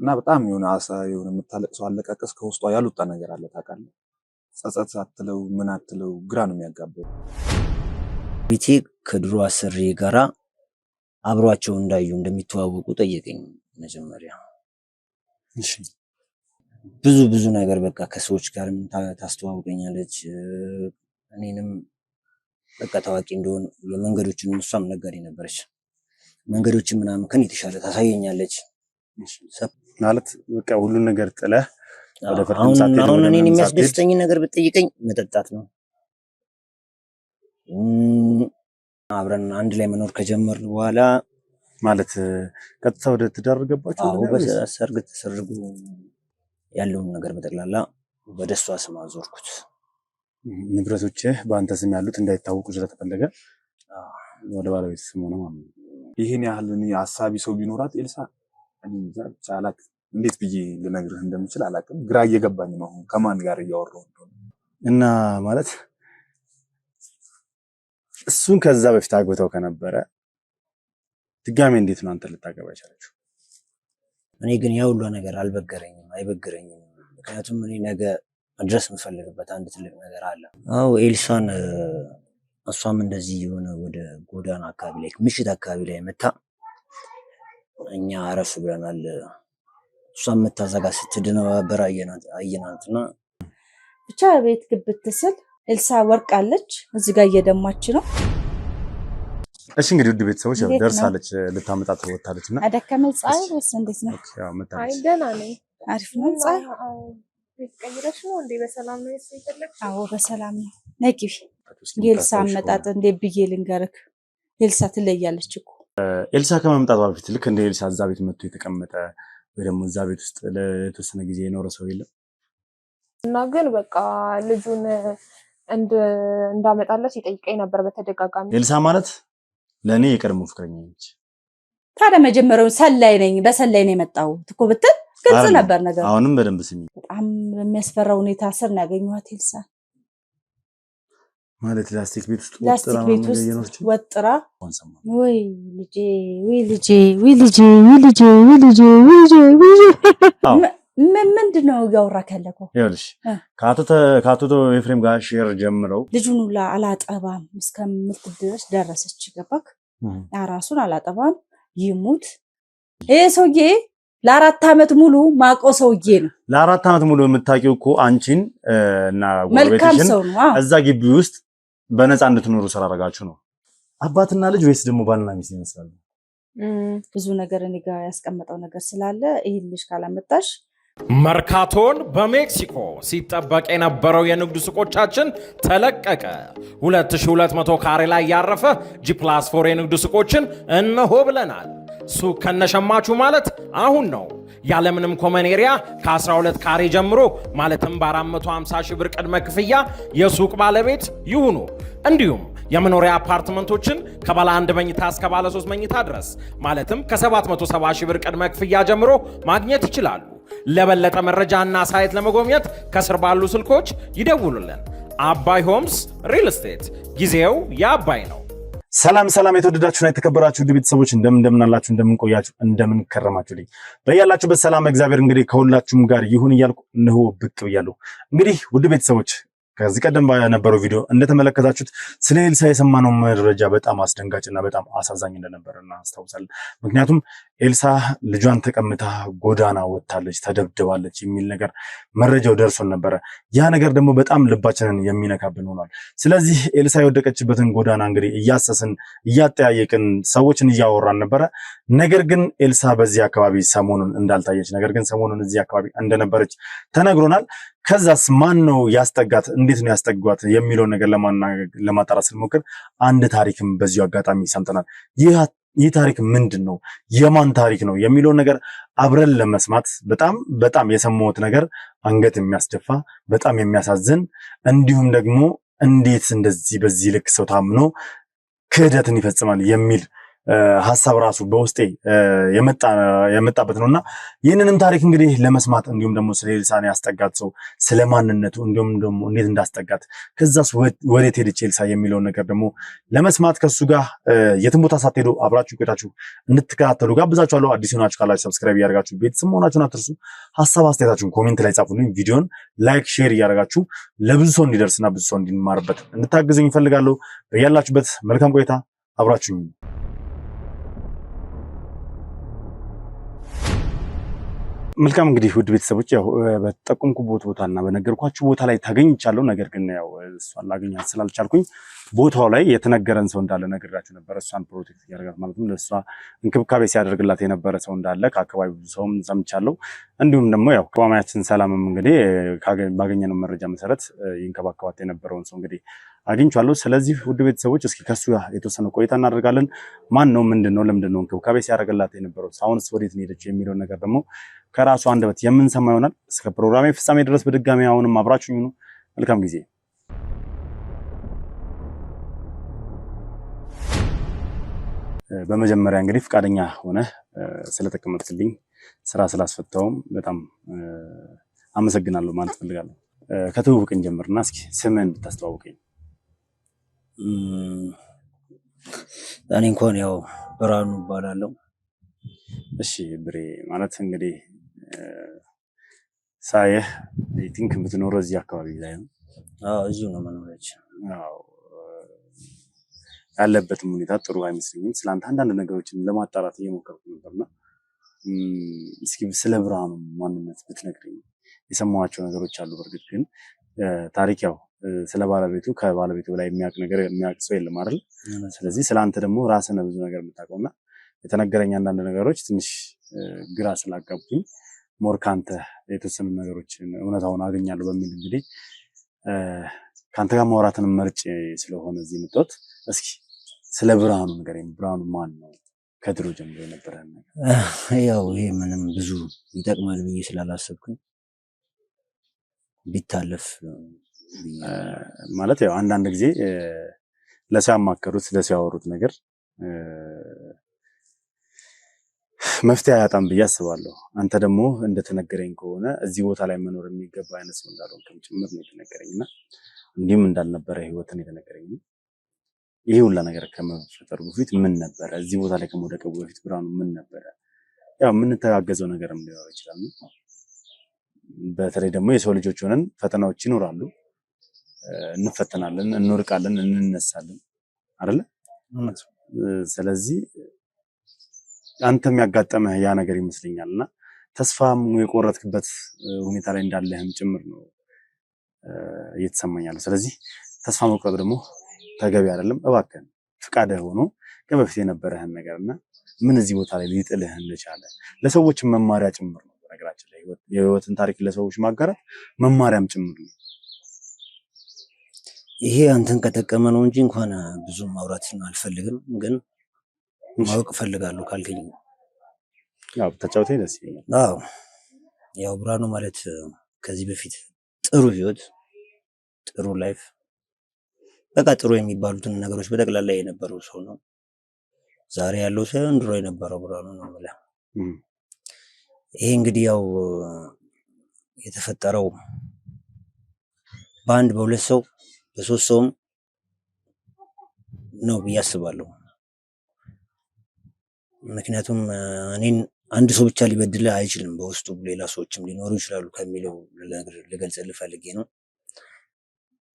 እና በጣም የሆነ የምታለቅሰው አለቃቀስ ከውስጧ ያልወጣ ነገር አለ ታውቃለህ። ጸጸት አትለው ምን አትለው ግራ ነው የሚያጋባው። ቤቴ ከድሮ አሰሪ ጋራ አብሯቸው እንደሚተዋወቁ ጠየቀኝ መጀመሪያ። እሺ ብዙ ነገር በቃ ከሰዎች ጋር ታስተዋውቀኛለች። እኔንም በቃ ታዋቂ እንደሆነ የመንገዶችን እሷም ነጋዴ ነበረች። መንገዶችን ምናምን ከኔ የተሻለ ታሳየኛለች። ማለት በቃ ሁሉን ነገር ጥለህ ወደ ፈርም አሁን እኔን የሚያስደስተኝ ነገር ብትጠይቀኝ መጠጣት ነው። አብረን አንድ ላይ መኖር ከጀመርን በኋላ ማለት ቀጥታ ወደ ትዳር ገባችሁ? አዎ በሰርግ ተሰርጉ ያለውን ነገር በጠቅላላ በደሷ ስም አዞርኩት። ንብረቶችህ በአንተ ስም ያሉት እንዳይታወቁ ስለተፈለገ ወደ ባለቤት ስም ሆነ ማለት ነው። ይሄን ያህል እኔ ሐሳቢ ሰው ቢኖራት ኤልሳ እኔ ዛቻላክ እንዴት ብዬ ልነግርህ እንደምችል አላውቅም። ግራ እየገባኝ ነው ከማን ጋር እያወራሁ እና ማለት እሱን ከዛ በፊት አግብተው ከነበረ ድጋሜ እንዴት ነው አንተ ልታገባ የቻለችው? እኔ ግን ያው ሁሉ ነገር አይበግረኝም። ምክንያቱም እኔ ነገ መድረስ የምፈልግበት አንድ ትልቅ ነገር አለ። አዎ ኤልሳን እሷም እንደዚህ የሆነ ወደ ጎዳና አካባቢ ላይ ምሽት አካባቢ ላይ መታ እኛ አረፍ ብለናል። እሷም መታዘጋ ስትደነባበር አየናትና ብቻ ቤት ግብት ስል ኤልሳ ወርቃለች እዚህ ጋር እየደማች ነው። እሺ እንግዲህ ውድ ቤተሰቦች ያው ደርሳለች ልታመጣት ወጣለችና አደከመ ፀሐይ ወይስ እንዴት ነው? አይ ደህና ነኝ። አሪፍ ነው ፀሐይ። ቤት ቀይረሽ ነው እንዴ? በሰላም ነው የሰይተለክ? አዎ በሰላም ነው። ነይ ግቢ። ኤልሳ አመጣጥ እንዴ ብዬ ልንገርክ። ኤልሳ ትለያለች እኮ። ኤልሳ ከመምጣቷ በፊት ልክ እንደ ኤልሳ እዛ ቤት መጥቶ የተቀመጠ ወይ ደግሞ እዛ ቤት ውስጥ ለተወሰነ ጊዜ የኖረ ሰው የለም? እና ግን በቃ ልጁን እንዳመጣለት ይጠይቀኝ ነበር በተደጋጋሚ። ኤልሳ ማለት ለኔ የቀድሞ ፍቅረኛ ነች። ታዲያ መጀመሪያው ሰላይ ነኝ በሰላይ ነው የመጣው እኮ ብትል ግልጽ ነበር ነገር። አሁንም በደንብ ስሚ። በጣም በሚያስፈራ ሁኔታ ስር ነው ያገኘኋት ኤልሳ። ማለት ላስቲክ ቤት ውስጥ ወጥራ ወይ ልጄ ምንድነው እያወራክ ያለከው? ይኸውልሽ ከአቶ ኤፍሬም ጋር ሼር ጀምረው ልጁን ሁላ አላጠባም እስከምትል ድረስ ደረሰች። ገባክ? ራሱን አላጠባም ይሙት። ይሄ ሰውዬ ለ4 ዓመት ሙሉ ማቆ ሰውዬ ነው። ለ4 ዓመት ሙሉ የምታውቂው እኮ አንቺን እና ጎረቤትሽን እዛ ግቢ ውስጥ በነፃ እንድትኖሩ ስላደረጋችሁ ነው። አባትና ልጅ ወይስ ደግሞ ባልና ሚስት ይመስላል? ብዙ ነገር እኔ ጋር ያስቀመጠው ነገር ስላለ ይሄን ልጅ ካላመጣሽ መርካቶን በሜክሲኮ ሲጠበቅ የነበረው የንግድ ሱቆቻችን ተለቀቀ። 2200 ካሬ ላይ ያረፈ G+4 የንግድ ሱቆችን እነሆ ብለናል። ሱቅ ከነሸማቹ ማለት አሁን ነው። ያለምንም ኮመን ኤሪያ ከ12 ካሬ ጀምሮ ማለትም በ450 ሺህ ብር ቅድመ ክፍያ የሱቅ ባለቤት ይሁኑ። እንዲሁም የመኖሪያ አፓርትመንቶችን ከባለ 1 መኝታ እስከ ባለ 3 መኝታ ድረስ ማለትም ከ770 ሺህ ብር ቅድመ ክፍያ ጀምሮ ማግኘት ይችላሉ። ለበለጠ መረጃና ሳይት ለመጎብኘት ከስር ባሉ ስልኮች ይደውሉልን። አባይ ሆምስ ሪል ስቴት፣ ጊዜው የአባይ ነው። ሰላም የተወደዳችሁና የተከበራችሁ ቤተሰቦች እንደምን አላችሁ? እንደምን ቆያችሁ? እንደምን ከረማችሁልኝ? በያላችሁበት ሰላም እግዚአብሔር እንግዲህ ከሁላችሁም ጋር ይሁን እያልኩ እነሆ ብቅ ብያለሁ። እንግዲህ ውድ ቤተሰቦች ከዚህ ቀደም በነበረው ቪዲዮ እንደተመለከታችሁት ስለ ኤልሳ የሰማነው መረጃ በጣም አስደንጋጭና በጣም አሳዛኝ እንደነበር እናስታውሳለን። ምክንያቱም ኤልሳ ልጇን ተቀምታ ጎዳና ወጥታለች፣ ተደብድባለች የሚል ነገር መረጃው ደርሶን ነበረ። ያ ነገር ደግሞ በጣም ልባችንን የሚነካብን ሆኗል። ስለዚህ ኤልሳ የወደቀችበትን ጎዳና እንግዲህ እያሰስን እያጠያየቅን ሰዎችን እያወራን ነበረ። ነገር ግን ኤልሳ በዚህ አካባቢ ሰሞኑን እንዳልታየች፣ ነገር ግን ሰሞኑን እዚህ አካባቢ እንደነበረች ተነግሮናል። ከዛስ ማን ነው ያስጠጋት፣ እንዴት ነው ያስጠጓት የሚለው ነገር ለማጣራት ስንሞክር አንድ ታሪክም በዚሁ አጋጣሚ ሰምተናል። ይህ ታሪክ ምንድን ነው፣ የማን ታሪክ ነው የሚለው ነገር አብረን ለመስማት በጣም የሰማሁት ነገር አንገት የሚያስደፋ በጣም የሚያሳዝን እንዲሁም ደግሞ እንዴት እንደዚህ በዚህ ልክ ሰው ታምኖ ክህደትን ይፈጽማል የሚል ሀሳብ ራሱ በውስጤ የመጣበት ነውና ይህንንም ታሪክ እንግዲህ ለመስማት እንዲሁም ደግሞ ስለ ኤልሳን ያስጠጋት ሰው ስለ ማንነቱ እንዲሁም ደግሞ እንዴት እንዳስጠጋት ከዛስ ወዴት ሄደች ኤልሳ የሚለውን ነገር ደግሞ ለመስማት ከሱ ጋር የትም ቦታ ሳትሄዱ አብራችሁ ቆይታችሁ እንድትከታተሉ ጋብዛችኋለሁ። አዲስ ሆናችሁ ካላችሁ ሰብስክራይብ እያደረጋችሁ ቤተሰብ መሆናችሁን አትርሱ። ሀሳብ አስተያየታችሁን ኮሜንት ላይ ጻፉልኝ። ቪዲዮን ላይክ ሼር እያደረጋችሁ ለብዙ ሰው እንዲደርስና ብዙ ሰው እንዲማርበት እንድታግዙኝ እፈልጋለሁ። በያላችሁበት መልካም ቆይታ አብራችሁኝ። መልካም እንግዲህ ውድ ቤተሰቦች ያው በተጠቆምኩበት ቦታና በነገርኳችሁ ቦታ ላይ ታገኝቻለሁ። ነገር ግን ያው እሷን ላገኛት ስላልቻልኩኝ ቦታው ላይ የተነገረን ሰው እንዳለ ነግራችሁ ነበር። እሷን ፕሮቴክት ያደርጋት ማለትም ለእሷ እንክብካቤ ሲያደርግላት የነበረ ሰው እንዳለ ከአካባቢው ሰውም ሰምቻለሁ። እንዲሁም ደግሞ ያው ቅማማያችን ሰላምም እንግዲህ ባገኘነው መረጃ መሰረት ይንከባከባት የነበረውን ሰው እንግዲህ አግኝቻለሁ። ስለዚህ ውድ ቤተሰቦች እስኪ ከሱ ጋር የተወሰነ ቆይታ እናደርጋለን። ማን ነው ምንድነው ለምንድነው እንክብካቤ ሲያደርግላት የነበረው አሁንስ ወዴት ነው ሄደች የሚለው ነገር ደግሞ ከራሱ አንደበት የምንሰማ ይሆናል። እስከ ፕሮግራሜ ፍጻሜ ድረስ በድጋሚ አሁንም አብራችሁኝ ሁኑ። መልካም ጊዜ። በመጀመሪያ እንግዲህ ፍቃደኛ ሆነ ስለተቀመጥክልኝ ስራ ስላስፈታውም በጣም አመሰግናለሁ ማለት ፈልጋለሁ። ከትውውቅን ጀምርና እስኪ ስምህን ብታስተዋውቀኝ። እኔ እንኳን ያው ብርሃኑ እባላለሁ። እሺ ብሬ ማለት እንግዲህ ሳየህ አይ ቲንክ የምትኖረው እዚህ አካባቢ ላይ ነው? አዎ እዚሁ ነው መኖሪያችን። አዎ ያለበትም ሁኔታ ጥሩ አይመስለኝም። ስላንተ አንዳንድ ነገሮችን ለማጣራት እየሞከርኩ ነበርና እስኪ ስለ ብርሃኑ ማንነት ብትነግረኝ። የሰማኋቸው ነገሮች አሉ። በእርግጥ ግን ታሪክ ያው ስለ ባለቤቱ ከባለቤቱ ላይ የሚያውቅ ሰው የለም አይደል? ስለዚህ ስላንተ ደግሞ ራስህ ነህ ብዙ ነገር የምታውቀውና የተነገረኝ አንዳንድ ነገሮች ትንሽ ግራ ስላጋቡኝ ሞር ካንተ የተወሰኑ ነገሮችን እውነታውን አገኛለሁ በሚል እንግዲህ ካንተ ጋር ማውራትን መርጬ ስለሆነ እዚህ የመጣሁት። እስኪ ስለ ብርሃኑ ንገረኝ። ብርሃኑ ማን ነው? ከድሮ ጀምሮ የነበረ ነገር። ያው ይሄ ምንም ብዙ ይጠቅማል ብዬ ስላላሰብኩኝ ቢታለፍ ማለት ያው አንዳንድ ጊዜ ለሰው ያማከሩት ለሰው ያወሩት ነገር መፍትሄ አያጣም ብዬ አስባለሁ። አንተ ደግሞ እንደተነገረኝ ከሆነ እዚህ ቦታ ላይ መኖር የሚገባ አይነት ሰው እንዳልሆንክም ጭምር ነው የተነገረኝና እንዲሁም እንዳልነበረ ህይወትን የተነገረኝ። ይሄ ሁላ ነገር ከመፈጠሩ በፊት ምን ነበረ? እዚህ ቦታ ላይ ከመውደቀ በፊት ብርሃኑ ምን ነበረ? ያው የምንተጋገዘው ነገርም ሊኖር ይችላል። በተለይ ደግሞ የሰው ልጆች ሆነን ፈተናዎች ይኖራሉ። እንፈተናለን፣ እንወርቃለን፣ እንነሳለን አይደለ? ስለዚህ አንተም ያጋጠመህ ያ ነገር ይመስለኛልና ተስፋም የቆረጥክበት ሁኔታ ላይ እንዳለህም ጭምር ነው እየተሰማኛል። ስለዚህ ተስፋ መቁረጥ ደግሞ ተገቢ አይደለም። እባክህን ፍቃድህ ሆኖ ከበፊት የነበረህን ነገርና ምን እዚህ ቦታ ላይ ሊጥልህ እንደቻለ ለሰዎች መማሪያ ጭምር ነው። በነገራችን ላይ የህይወትን ታሪክ ለሰዎች ማጋራት መማሪያም ጭምር ነው። ይሄ አንተን ከጠቀመ ነው እንጂ እንኳን ብዙ ማውራት አልፈልግም፣ ግን ማወቅ እፈልጋለሁ ካልከኝ ያው ተጫውተኝ ደስ ይለኛል። አዎ ያው ብርሃኑ ማለት ከዚህ በፊት ጥሩ ህይወት፣ ጥሩ ላይፍ፣ በቃ ጥሩ የሚባሉትን ነገሮች በጠቅላላ የነበረው ሰው ነው። ዛሬ ያለው ሳይሆን ድሮ የነበረው ብርሃኑ ነው ማለት። ይሄ እንግዲህ ያው የተፈጠረው በአንድ በሁለት ሰው በሶስት ሰውም ነው ብዬ አስባለሁ። ምክንያቱም እኔን አንድ ሰው ብቻ ሊበድል አይችልም፣ በውስጡ ሌላ ሰዎችም ሊኖሩ ይችላሉ ከሚለው ልገልጽልህ ፈልጌ ነው።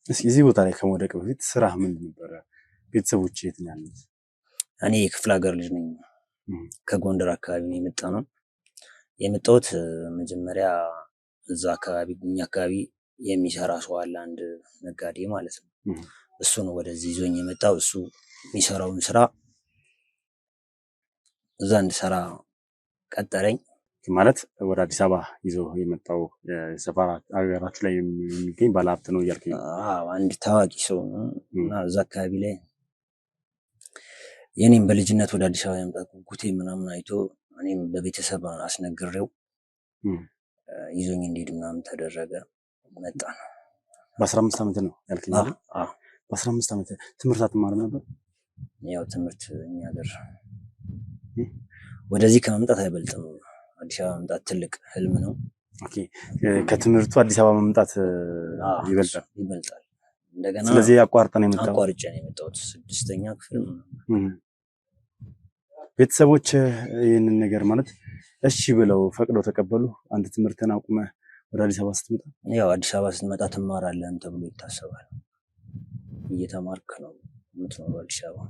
እስኪ እዚህ ቦታ ላይ ከመውደቅ በፊት ስራህ ምንድን ነበረ? ቤተሰቦች የት ነው ያሉት? እኔ የክፍለ ሀገር ልጅ ነኝ። ከጎንደር አካባቢ ነው የመጣሁት። መጀመሪያ እዛ አካባቢ እኛ አካባቢ የሚሰራ ሰው አለ፣ አንድ ነጋዴ ማለት ነው። እሱ ነው ወደዚህ ይዞኝ የመጣው። እሱ የሚሰራውን ስራ እዛ እንድሰራ ቀጠረኝ። ማለት ወደ አዲስ አበባ ይዞ የመጣው የሰፈራ ሀገራችሁ ላይ የሚገኝ ባለሀብት ነው እያልከኝ? አዎ አንድ ታዋቂ ሰው ነው። እና እዛ አካባቢ ላይ የኔም በልጅነት ወደ አዲስ አበባ የመጣት ጉጉቴ ምናምን አይቶ እኔም በቤተሰብ አስነግሬው ይዞኝ እንዲሄድ ምናምን ተደረገ። መጣ ነው። በ15 ዓመት ነው ያልከኝ? አዎ በ15 ዓመት ትምህርት አትማርም ነበር? ያው ትምህርት እኛ ሀገር ወደዚህ ከመምጣት አይበልጥም። አዲስ አበባ መምጣት ትልቅ ህልም ነው። ኦኬ ከትምህርቱ አዲስ አበባ መምጣት ይበልጣል። እንደገና ስለዚህ አቋርጬ ነው የመጣሁት 6ኛ ክፍል። ቤተሰቦች ይህንን ነገር ማለት እሺ ብለው ፈቅደው ተቀበሉ? አንተ ትምህርትን አቁመህ ወደ አዲስ አበባ ስትመጣ? ያው አዲስ አበባ ስትመጣ ትማራለህም ተብሎ ይታሰባል። እየተማርክ ነው የምትኖረው አዲስ አበባ።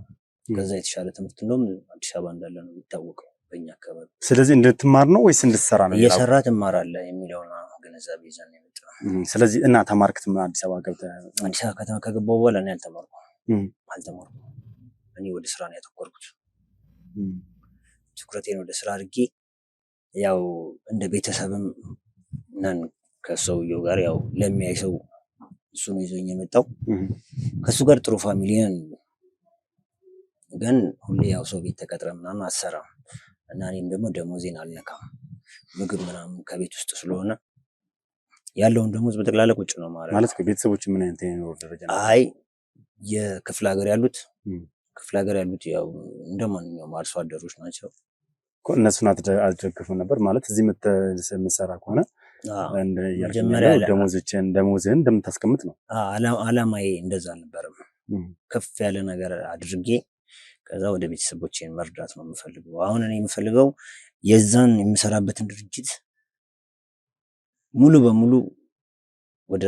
ከዛ የተሻለ ትምህርት እንደውም አዲስ አበባ እንዳለ ነው የሚታወቀው በእኛ አካባቢ። ስለዚህ እንድትማር ነው ወይስ እንድትሰራ ነው? እየሰራ ትማራለህ የሚለውን ግንዛቤ ይዘን ነው የመጣው። ስለዚህ እና ተማርክ አዲስ አበባ ገብተህ? አዲስ አበባ ከተማ ከገባሁ በኋላ እኔ አልተማርኩም። እኔ ወደ ስራ ነው ያተኮርኩት። ትኩረቴን ወደ ስራ አድርጌ ያው እንደ ቤተሰብም ነን ከሰውየው ጋር ያው ለሚያይ ሰው እሱ ነው ይዞኝ የመጣው። ከሱ ጋር ጥሩ ፋሚሊ ነን፣ ግን ሁሌ ያው ሰው ቤት ተቀጥረ ምናምን አሰራም እና እኔም ደግሞ ደሞዜን አልነካም። ምግብ ምናምን ከቤት ውስጥ ስለሆነ ያለውን ደሞዝ በጠቅላላ ቁጭ ነው ማለት ነው። ቤተሰቦች ምን አይነት የኑሮ ደረጃ ነው? አይ የክፍለ ሀገር ያሉት ያው እንደማንኛውም አርሶ አደሮች ናቸው። እነሱን አትደግፉም ነበር ማለት? እዚህ የምትሰራ ከሆነ ደሞዝህን እንደምታስቀምጥ ነው አላማዬ። እንደዛ አልነበረም። ከፍ ያለ ነገር አድርጌ ከዛ ወደ ቤተሰቦቼን መርዳት ነው የምፈልገው። አሁን እኔ የምፈልገው የዛን የምሰራበትን ድርጅት ሙሉ በሙሉ ወደ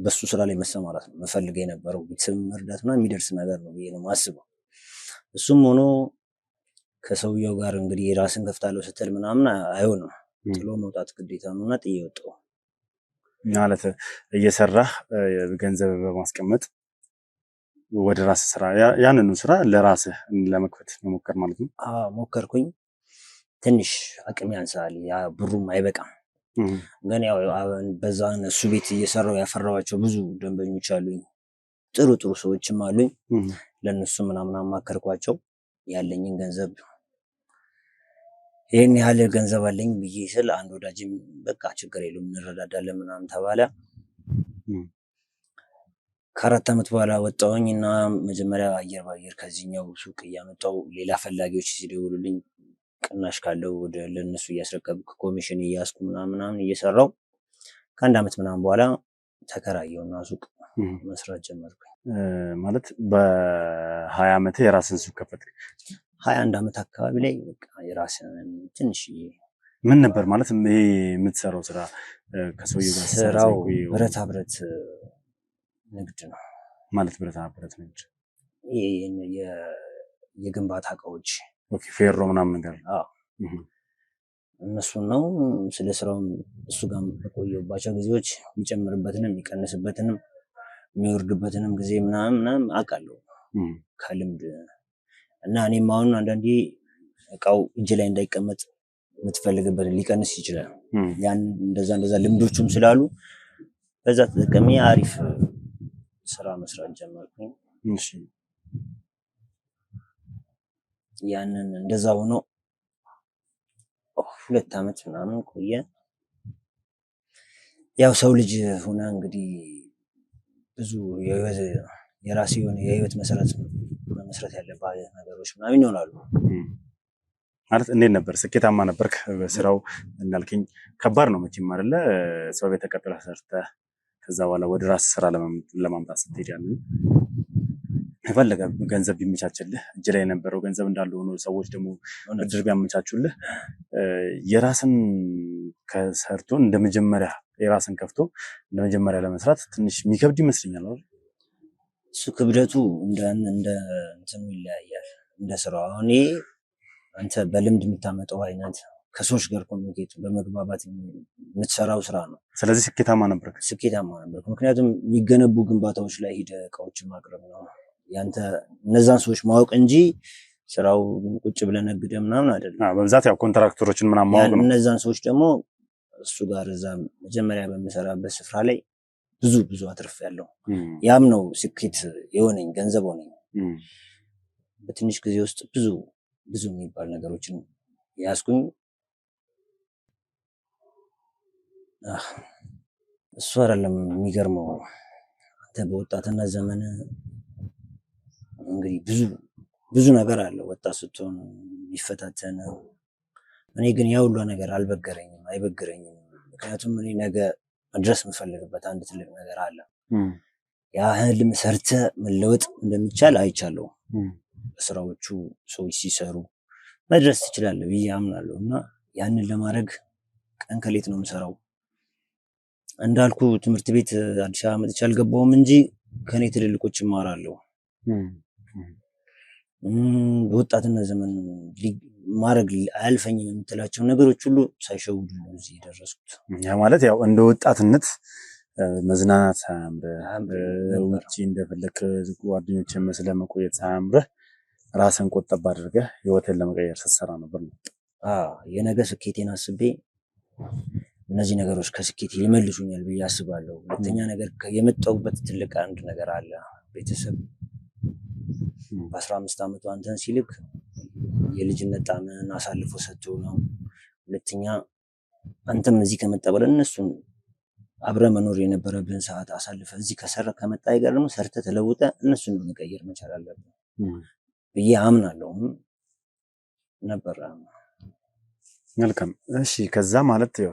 በሱ ስራ ላይ መሰማራት ነው የምፈልገው የነበረው። ቤተሰብ መርዳትና የሚደርስ ነገር ነው ብዬ ነው የማስበው። እሱም ሆኖ ከሰውየው ጋር እንግዲህ ራስን ከፍታለሁ ስትል ምናምን አይሆንም። ጥሎ መውጣት ግዴታ ነውና ጥዬ ወጣሁ ማለት እየሰራህ ገንዘብ በማስቀመጥ ወደ ራስህ ስራ ያንኑ ስራ ለራስህ ለመክፈት መሞከር ማለት ነው። ሞከርኩኝ። ትንሽ አቅም ያንሳል፣ ያ ብሩም አይበቃም። ግን ያው በዛ እሱ ቤት እየሰራው ያፈራዋቸው ብዙ ደንበኞች አሉኝ፣ ጥሩ ሰዎችም አሉኝ። ለነሱ ምናምን አማከርኳቸው። ያለኝን ገንዘብ ይሄን ያህል ገንዘብ አለኝ ብዬ ስል አንድ ወዳጅም በቃ ችግር የለውም እንረዳዳለን ምናምን ተባለ። ከ4 ዓመት በኋላ ወጣሁኝ እና መጀመሪያ አየር ባየር ከዚህኛው ሱቅ እያመጣው ሌላ ፈላጊዎች ሲደውሉልኝ ቅናሽ ካለው ወደ ለነሱ እያስረከብኩ ኮሚሽን እያስኩ ምናምን እየሰራው ከ1 ዓመት ምናምን በኋላ ተከራየውና ሱቅ መስራት ጀመርኩኝ። ማለት በ20 ዓመት የራስን ሱቅ ከፈትክ? 21 ዓመት አካባቢ ላይ በቃ የራስን ትንሽ ምን ነበር ማለት ይሄ የምትሰራው ስራ? ከሰውየው ጋር ስራው ብረታ ብረት ንግድ ነው ማለት? ብረታ ብረት ንግድ የግንባታ እቃዎች ፌሮ ምናምን ነገር? እነሱን ነው። ስለ ስራውም እሱ ጋር በቆየሁባቸው ጊዜዎች የሚጨምርበትንም የሚቀንስበትንም የሚወርድበትንም ጊዜ ምናምን አውቃለሁ ከልምድ እና እኔም አሁን አንዳንዴ እቃው እጅ ላይ እንዳይቀመጥ የምትፈልግበት ሊቀንስ ይችላል። ያን እንደዛ ልምዶቹም ስላሉ በዛ ተጠቅሜ አሪፍ ስራ መስራት ጀመርኩኝ። ያንን እንደዛ ሆኖ 2 ዓመት ምናምን ቆየ። ያው ሰው ልጅ ሆነ እንግዲህ ብዙ የራስ የሆነ የህይወት መስራት ያለባቸው ነገሮች ምናምን ይሆናሉ። ማለት እንዴት ነበር? ስኬታማ ነበርክ በስራው? እንዳልከኝ ከባድ ነው መቼም አይደለ? ሰው ቤት ተቀጥረህ ሰርተህ ከዛ በኋላ ወደ ራስ ስራ ለማምጣት ስትሄድ ያንን የፈለገ ገንዘብ ቢመቻችልህ እጅ ላይ የነበረው ገንዘብ እንዳለ ሆኖ ሰዎች ደግሞ እድር ቢያመቻቹልህ የራስን ከሰርቶ እንደመጀመሪያ የራስን ከፍቶ እንደመጀመሪያ ለመስራት ትንሽ የሚከብድ ይመስለኛል አይደል? እሱ ክብደቱ እንደ እንትኑ ይለያያል እንደ ስራው። አሁን አንተ በልምድ የምታመጣው አይነት ከሰዎች ጋር ኮሚኒኬት በመግባባት የምትሰራው ስራ ነው። ስለዚህ ስኬታማ ነበርክ? ስኬታማ ነበርክ። ምክንያቱም የሚገነቡ ግንባታዎች ላይ ሂደህ እቃዎችን ማቅረብ ነው ያንተ እነዛን ሰዎች ማወቅ እንጂ ስራው ቁጭ ብለህ ነግደህ ምናምን አይደለም። በብዛት ያው ኮንትራክተሮችን ምናምን ማወቅ ነው። እነዛን ሰዎች ደግሞ እሱ ጋር እዛ መጀመሪያ በምሰራበት ስፍራ ላይ ብዙ አትርፌያለሁ። ያም ነው ስኬት የሆነኝ ገንዘብ ሆነኝ። በትንሽ ጊዜ ውስጥ ብዙ የሚባል ነገሮችን ያስኩኝ። እሱ አይደለም የሚገርመው፣ አንተ በወጣትነት ዘመን እንግዲህ ብዙ ብዙ ነገር አለ ወጣት ስትሆን የሚፈታተን። እኔ ግን ያ ሁሉ ነገር አይበግረኝም። ምክንያቱም እኔ ነገ መድረስ የምፈልግበት አንድ ትልቅ ነገር አለ። ያ ህልም ሰርተ መለወጥ እንደሚቻል አይቻለሁ። በስራዎቹ ሰዎች ሲሰሩ መድረስ ትችላለህ ብዬ አምናለሁ እና ያንን ለማድረግ ቀን ከሌት ነው የምሰራው። እንዳልኩ ትምህርት ቤት አዲስ አበባ መጥቼ አልገባሁም እንጂ ከኔ ትልልቆች ይማራሉ። በወጣትነት ዘመን ማድረግ አያልፈኝም የምትላቸው ነገሮች ሁሉ ሳይሸውዱ ነው እዚህ የደረስኩት። ያ ማለት ያው እንደ ወጣትነት መዝናናት ሳያምርህ ውጪ እንደፈለክ ጓደኞችን መስለህ መቆየት ሳያምርህ ራስን ቆጠብ አድርገህ ህይወትን ለመቀየር ስትሰራ ነበር ነው። የነገ ስኬቴን አስቤ እነዚህ ነገሮች ከስኬቴ ይመልሱኛል ብዬ አስባለሁ። ሁለተኛ ነገር የመጣሁበት ትልቅ አንድ ነገር አለ። ቤተሰብ በ15 ዓመቱ አንተን ሲልክ የልጅነት ጣዕምህን አሳልፎ ሰጥቶ ነው። ሁለተኛ አንተም እዚህ ከመጣ በኋላ እነሱን አብረህ መኖር የነበረብን ሰዓት አሳልፈህ እዚህ ከመጣ አይቀር ደግሞ ሰርተህ ተለውጠህ እነሱን መቀየር መቻል አለብን ብዬ አምናለሁ ነበር። መልካም እሺ። ከዛ ማለት ያው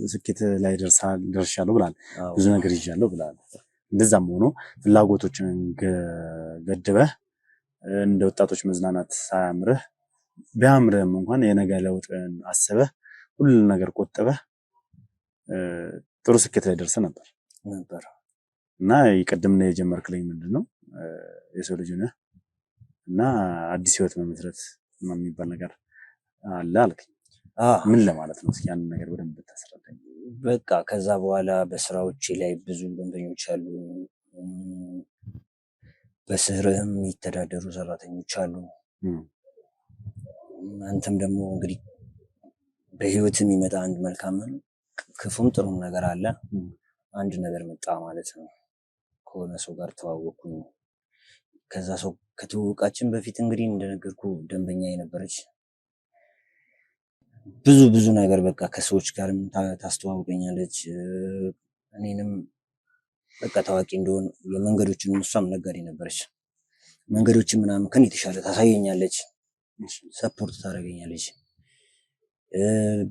ስኬት ላይ ደርሻለሁ ብላል፣ ብዙ ነገር ይዣለሁ ብላል። እንደዛም ሆኖ ፍላጎቶችን ገድበህ እንደ ወጣቶች መዝናናት ሳያምርህ ቢያምርህም እንኳን የነገ ለውጥን አስበህ ሁሉ ነገር ቆጥበህ ጥሩ ስኬት ላይ ደርሰህ ነበር እና ይቀድም ነው የጀመርክልኝ ምንድነው የሰው ልጅ ነህ እና አዲስ ህይወት መመስረት የሚባል ነገር አለ አልከኝ። ምን ለማለት ነው? እስኪ ያንን ነገር በደንብ ብታስረዳኝ። በቃ ከዛ በኋላ በስራዎቼ ላይ ብዙ ደንበኞች አሉ፣ በስርም የሚተዳደሩ ሰራተኞች አሉ። አንተም ደግሞ እንግዲህ በህይወት የሚመጣ አንድ መልካም ክፉም ጥሩም ነገር አለ። አንድ ነገር መጣ ማለት ነው። ከሆነ ሰው ጋር ተዋወቅኩኝ። ከዛ ሰው ከተዋወቃችን በፊት እንግዲህ እንደነገርኩ ደንበኛ የነበረች ብዙ ነገር በቃ ከሰዎች ጋር ታስተዋውቀኛለች። እኔንም በቃ ታዋቂ እንደሆን የመንገዶችን እሷም ነጋዴ ነበረች። መንገዶችን ምናምን ከኔ የተሻለ ታሳየኛለች፣ ሰፖርት ታደርገኛለች።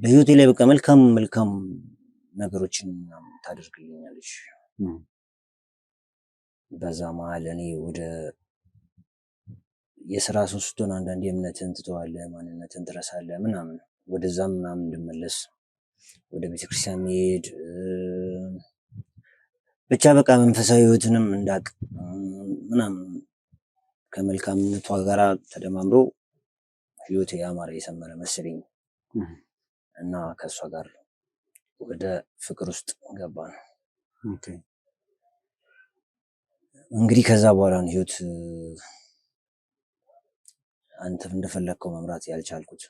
በህይወቴ ላይ በቃ መልካም ነገሮችን ታደርግልኛለች። በዛ መሀል እኔ ወደ የስራ ሰው ስትሆን አንዳንዴ እምነትን ትተዋለህ፣ ማንነትን ትረሳለህ ምናምን። ወደዛም ምናምን እንድመለስ ወደ ቤተክርስቲያን መሄድ ብቻ በቃ መንፈሳዊ ህይወትንም እንዳቅ ምናምን ከመልካምነቷ ጋራ ተደማምሮ ህይወቴ ያማረ የሰመረ መሰለኝ እና ከእሷ ጋር ወደ ፍቅር ውስጥ ገባን። እንግዲህ ከዛ በኋላ ነው ህይወት አንተ እንደፈለግከው መምራት ያልቻልኩት።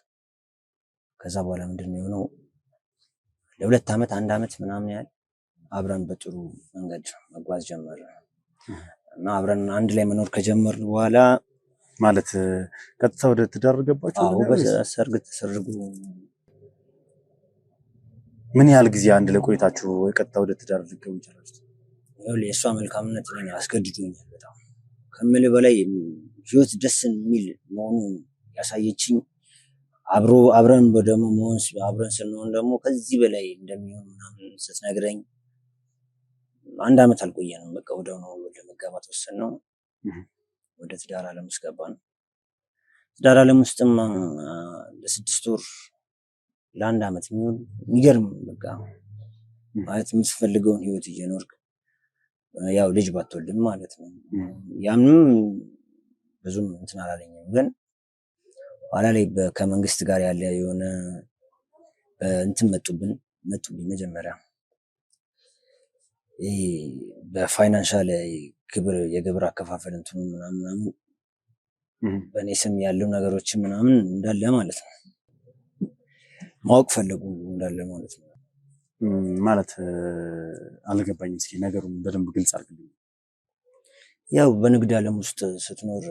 ከዛ በኋላ ምንድነው የሆነው? ለሁለት ዓመት አንድ ዓመት ምናምን ያህል አብረን በጥሩ መንገድ መጓዝ ጀመርን እና አብረን አንድ ላይ መኖር ከጀመርን በኋላ ማለት ቀጥታ ወደ ትዳር ገባችሁ? ሰርግ ተሰርጉ። ምን ያህል ጊዜ አንድ ላይ ቆይታችሁ ቀጥታ ወደ ትዳር ልትገቡ ይችላችሁ? የእሷ መልካምነት እኔን አስገድዶኛል በጣም ከምልህ በላይ። ህይወት ደስ የሚል መሆኑን ያሳየችኝ አብረን ደግሞ መሆን አብረን ስንሆን ደግሞ ከዚህ በላይ እንደሚሆን ምናምን ስትነግረኝ አንድ ዓመት አልቆየንም። በቃ ወዲያው ነው ወደ መጋባት ወሰንነው። ወደ ትዳር ዓለም ውስጥ ገባን። ትዳር ዓለም ውስጥም ለ6 ወር ለአንድ ዓመት የሚሆን የሚገርም በቃ ማለት የምትፈልገውን ህይወት እየኖርክ ያው ልጅ ባትወልድም ማለት ነው። ያምንም ብዙም እንትን አላለኝም፣ ግን ኋላ ላይ ከመንግስት ጋር ያለ የሆነ እንትን መጡብኝ መጀመሪያ በፋይናንሻል የግብር አከፋፈል እንትኑ ምናምን በእኔ ስም ያለው ነገሮችን ምናምን እንዳለ ማለት ነው ማወቅ ፈለጉ እንዳለ ማለት ነው። ማለት አልገባኝም። እስኪ ነገሩን በደንብ ግልጽ አድርግልኝ። ያው በንግድ ዓለም ውስጥ ስትኖር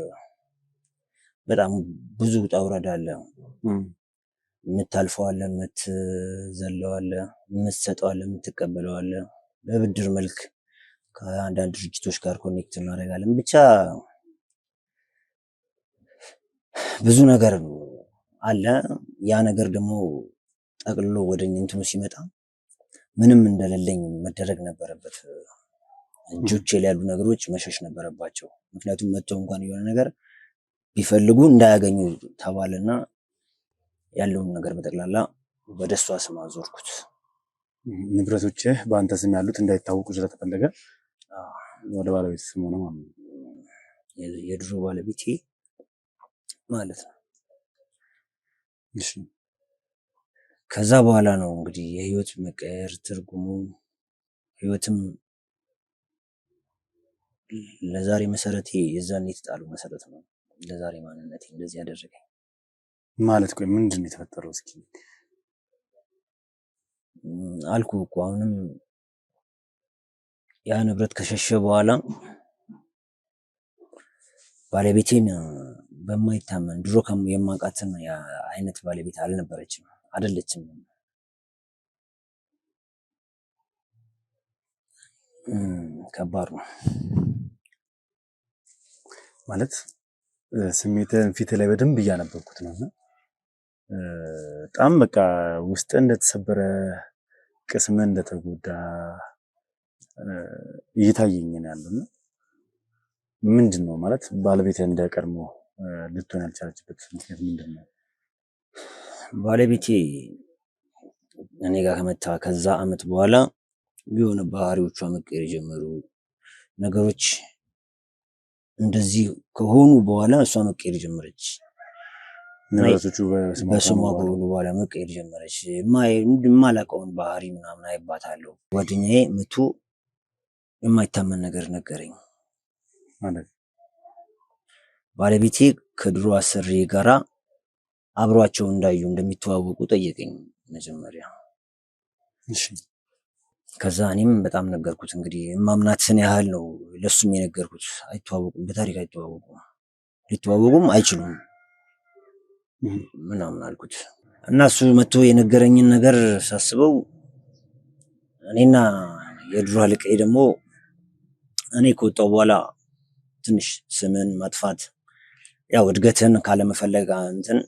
በጣም ብዙ ውጣ ውረድ አለ። የምታልፈው አለ፣ የምትዘለው አለ፣ የምትሰጠው አለ፣ የምትቀበለው አለ። በብድር መልክ ከአንዳንድ ድርጅቶች ጋር ኮኔክት እናደርጋለን። ብቻ ብዙ ነገር አለ። ያ ነገር ደግሞ ጠቅልሎ ወደ እንትኑ ሲመጣ ምንም እንደሌለኝ መደረግ ነበረበት። እጆቼ ላይ ያሉ ነገሮች መሸሽ ነበረባቸው። ምክንያቱም መጥተው እንኳን የሆነ ነገር ቢፈልጉ እንዳያገኙ ተባለና ያለውን ነገር በጠቅላላ ወደ እሷ ስም አዞርኩት። ንብረቶችህ በአንተ ስም ያሉት እንዳይታወቁ ስለተፈለገ ወደ ባለቤት ስም ሆነ ማለት ነው። የድሮ ባለቤቴ ማለት ነው። እሺ ከዛ በኋላ ነው እንግዲህ የህይወት መቀየር ትርጉሙ ህይወትም ለዛሬ መሰረቴ የዛኔ የተጣለው መሰረት ነው። ለዛሬ ማንነቴ እንደዚህ ያደረገኝ ማለት ቆይ ምንድን ነው የተፈጠረው? እስኪ አልኩ እኮ አሁንም ያ ንብረት ከሸሸ በኋላ ባለቤቴን በማይታመን ድሮ የማውቃትን አይነት ባለቤት አልነበረችም፣ አይደለችም። ከባድ ነው ማለት ስሜትን ፊት ላይ በደንብ እያነበብኩት ነውና በጣም በቃ ውስጥ እንደተሰበረ ቅስም እንደተጎዳ እየታየኝ ነው ያለውና ምንድን ነው ማለት ባለቤት እንደቀድሞ ልትሆን ያልቻለችበት ምክንያት ምንድን ነው? ባለቤቴ እኔ ጋር ከመጣ ከዛ አመት በኋላ የሆነ ባህሪዎቿ መቀየር ጀመሩ። ነገሮች እንደዚህ ከሆኑ በኋላ እሷ መቀየር ጀመረች። ንብረቶቹ በስሟ ከሆኑ በኋላ መቀየር ጀመረች። የማላውቀውን ባህሪ ምናምን አይባታለሁ። ጓደኛዬ መቶ የማይታመን ነገር ነገረኝ። ማለት ባለቤቴ ከድሮ አሰሪ ጋራ አብሯቸው እንዳዩ እንደሚተዋወቁ ጠየቀኝ መጀመሪያ። እሺ ከዛ እኔም በጣም ነገርኩት። እንግዲህ ማምናትን ያህል ነው ለሱም የነገርኩት። አይተዋወቁም፣ በታሪክ አይተዋወቁም፣ ሊተዋወቁም አይችሉም ምናምን አልኩት እና እሱ መጥቶ የነገረኝን ነገር ሳስበው እኔና የድሮ አለቃዬ ደግሞ እኔ ከወጣሁ በኋላ ትንሽ ስምን ማጥፋት ያው እድገትን ካለመፈለግ እንትን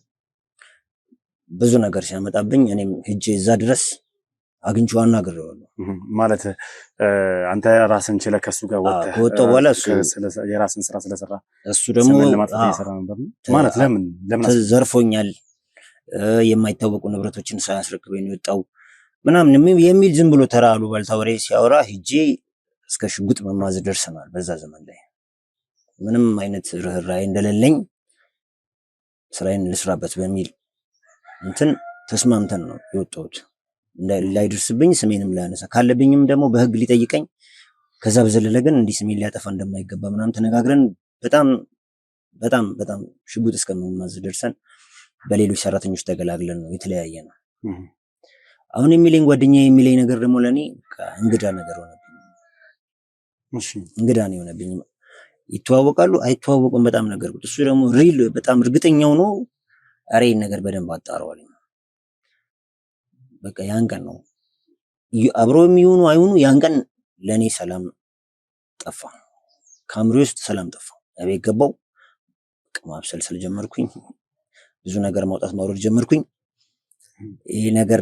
ብዙ ነገር ሲያመጣብኝ እኔም ሄጄ እዛ ድረስ አግኝቼው አናግሬዋለሁ። ማለት አንተ ራስን ችለህ ከሱ ጋር ከወጣሁ በኋላ እሱ የራስን ስራ ስለሰራ እሱ ደግሞ ለማጥፋት እየሰራ ነበር ማለት ለምን ዘርፎኛል፣ የማይታወቁ ንብረቶችን ሳያስረክበኝ ነው የወጣው ምናምን የሚል ዝም ብሎ ተራ አሉባልታ ወሬ ሲያወራ ሄጄ እስከ ሽጉጥ መማዝ ደርሰናል። በዛ ዘመን ላይ ምንም አይነት ርህራሄ እንደሌለኝ ስራዬን ልስራበት በሚል እንትን ተስማምተን ነው የወጣሁት። እንዳይደርስብኝ ስሜንም ላያነሳ ካለብኝም ደግሞ በህግ ሊጠይቀኝ፣ ከዛ በዘለለ ግን እንዲህ ስሜን ሊያጠፋ እንደማይገባ ምናምን ተነጋግረን በጣም በጣም በጣም ሽጉጥ እስከመማዝ ደርሰን በሌሎች ሰራተኞች ተገላግለን ነው የተለያየ ነው። አሁን የሚለኝ ጓደኛዬ የሚለኝ ነገር ደግሞ ለኔ እንግዳ ነገር ሆነብኝ። እሺ እንግዳ ነው የሆነብኝ። ይተዋወቃሉ አይተዋወቁም በጣም ነገርኩት። እሱ ደግሞ ሪል በጣም እርግጠኛው ነው። ኧረ ይሄን ነገር በደንብ አጣራዋለሁ። በቃ ያን ቀን ነው አብሮ የሚሆኑ አይሆኑ ያን ቀን ለኔ ሰላም ጠፋ። ከአእምሮዬ ውስጥ ሰላም ጠፋ። እቤት ገባሁ። ማብሰልሰል ጀመርኩኝ። ብዙ ነገር ማውጣት ማውረድ ጀመርኩኝ። ይሄ ነገር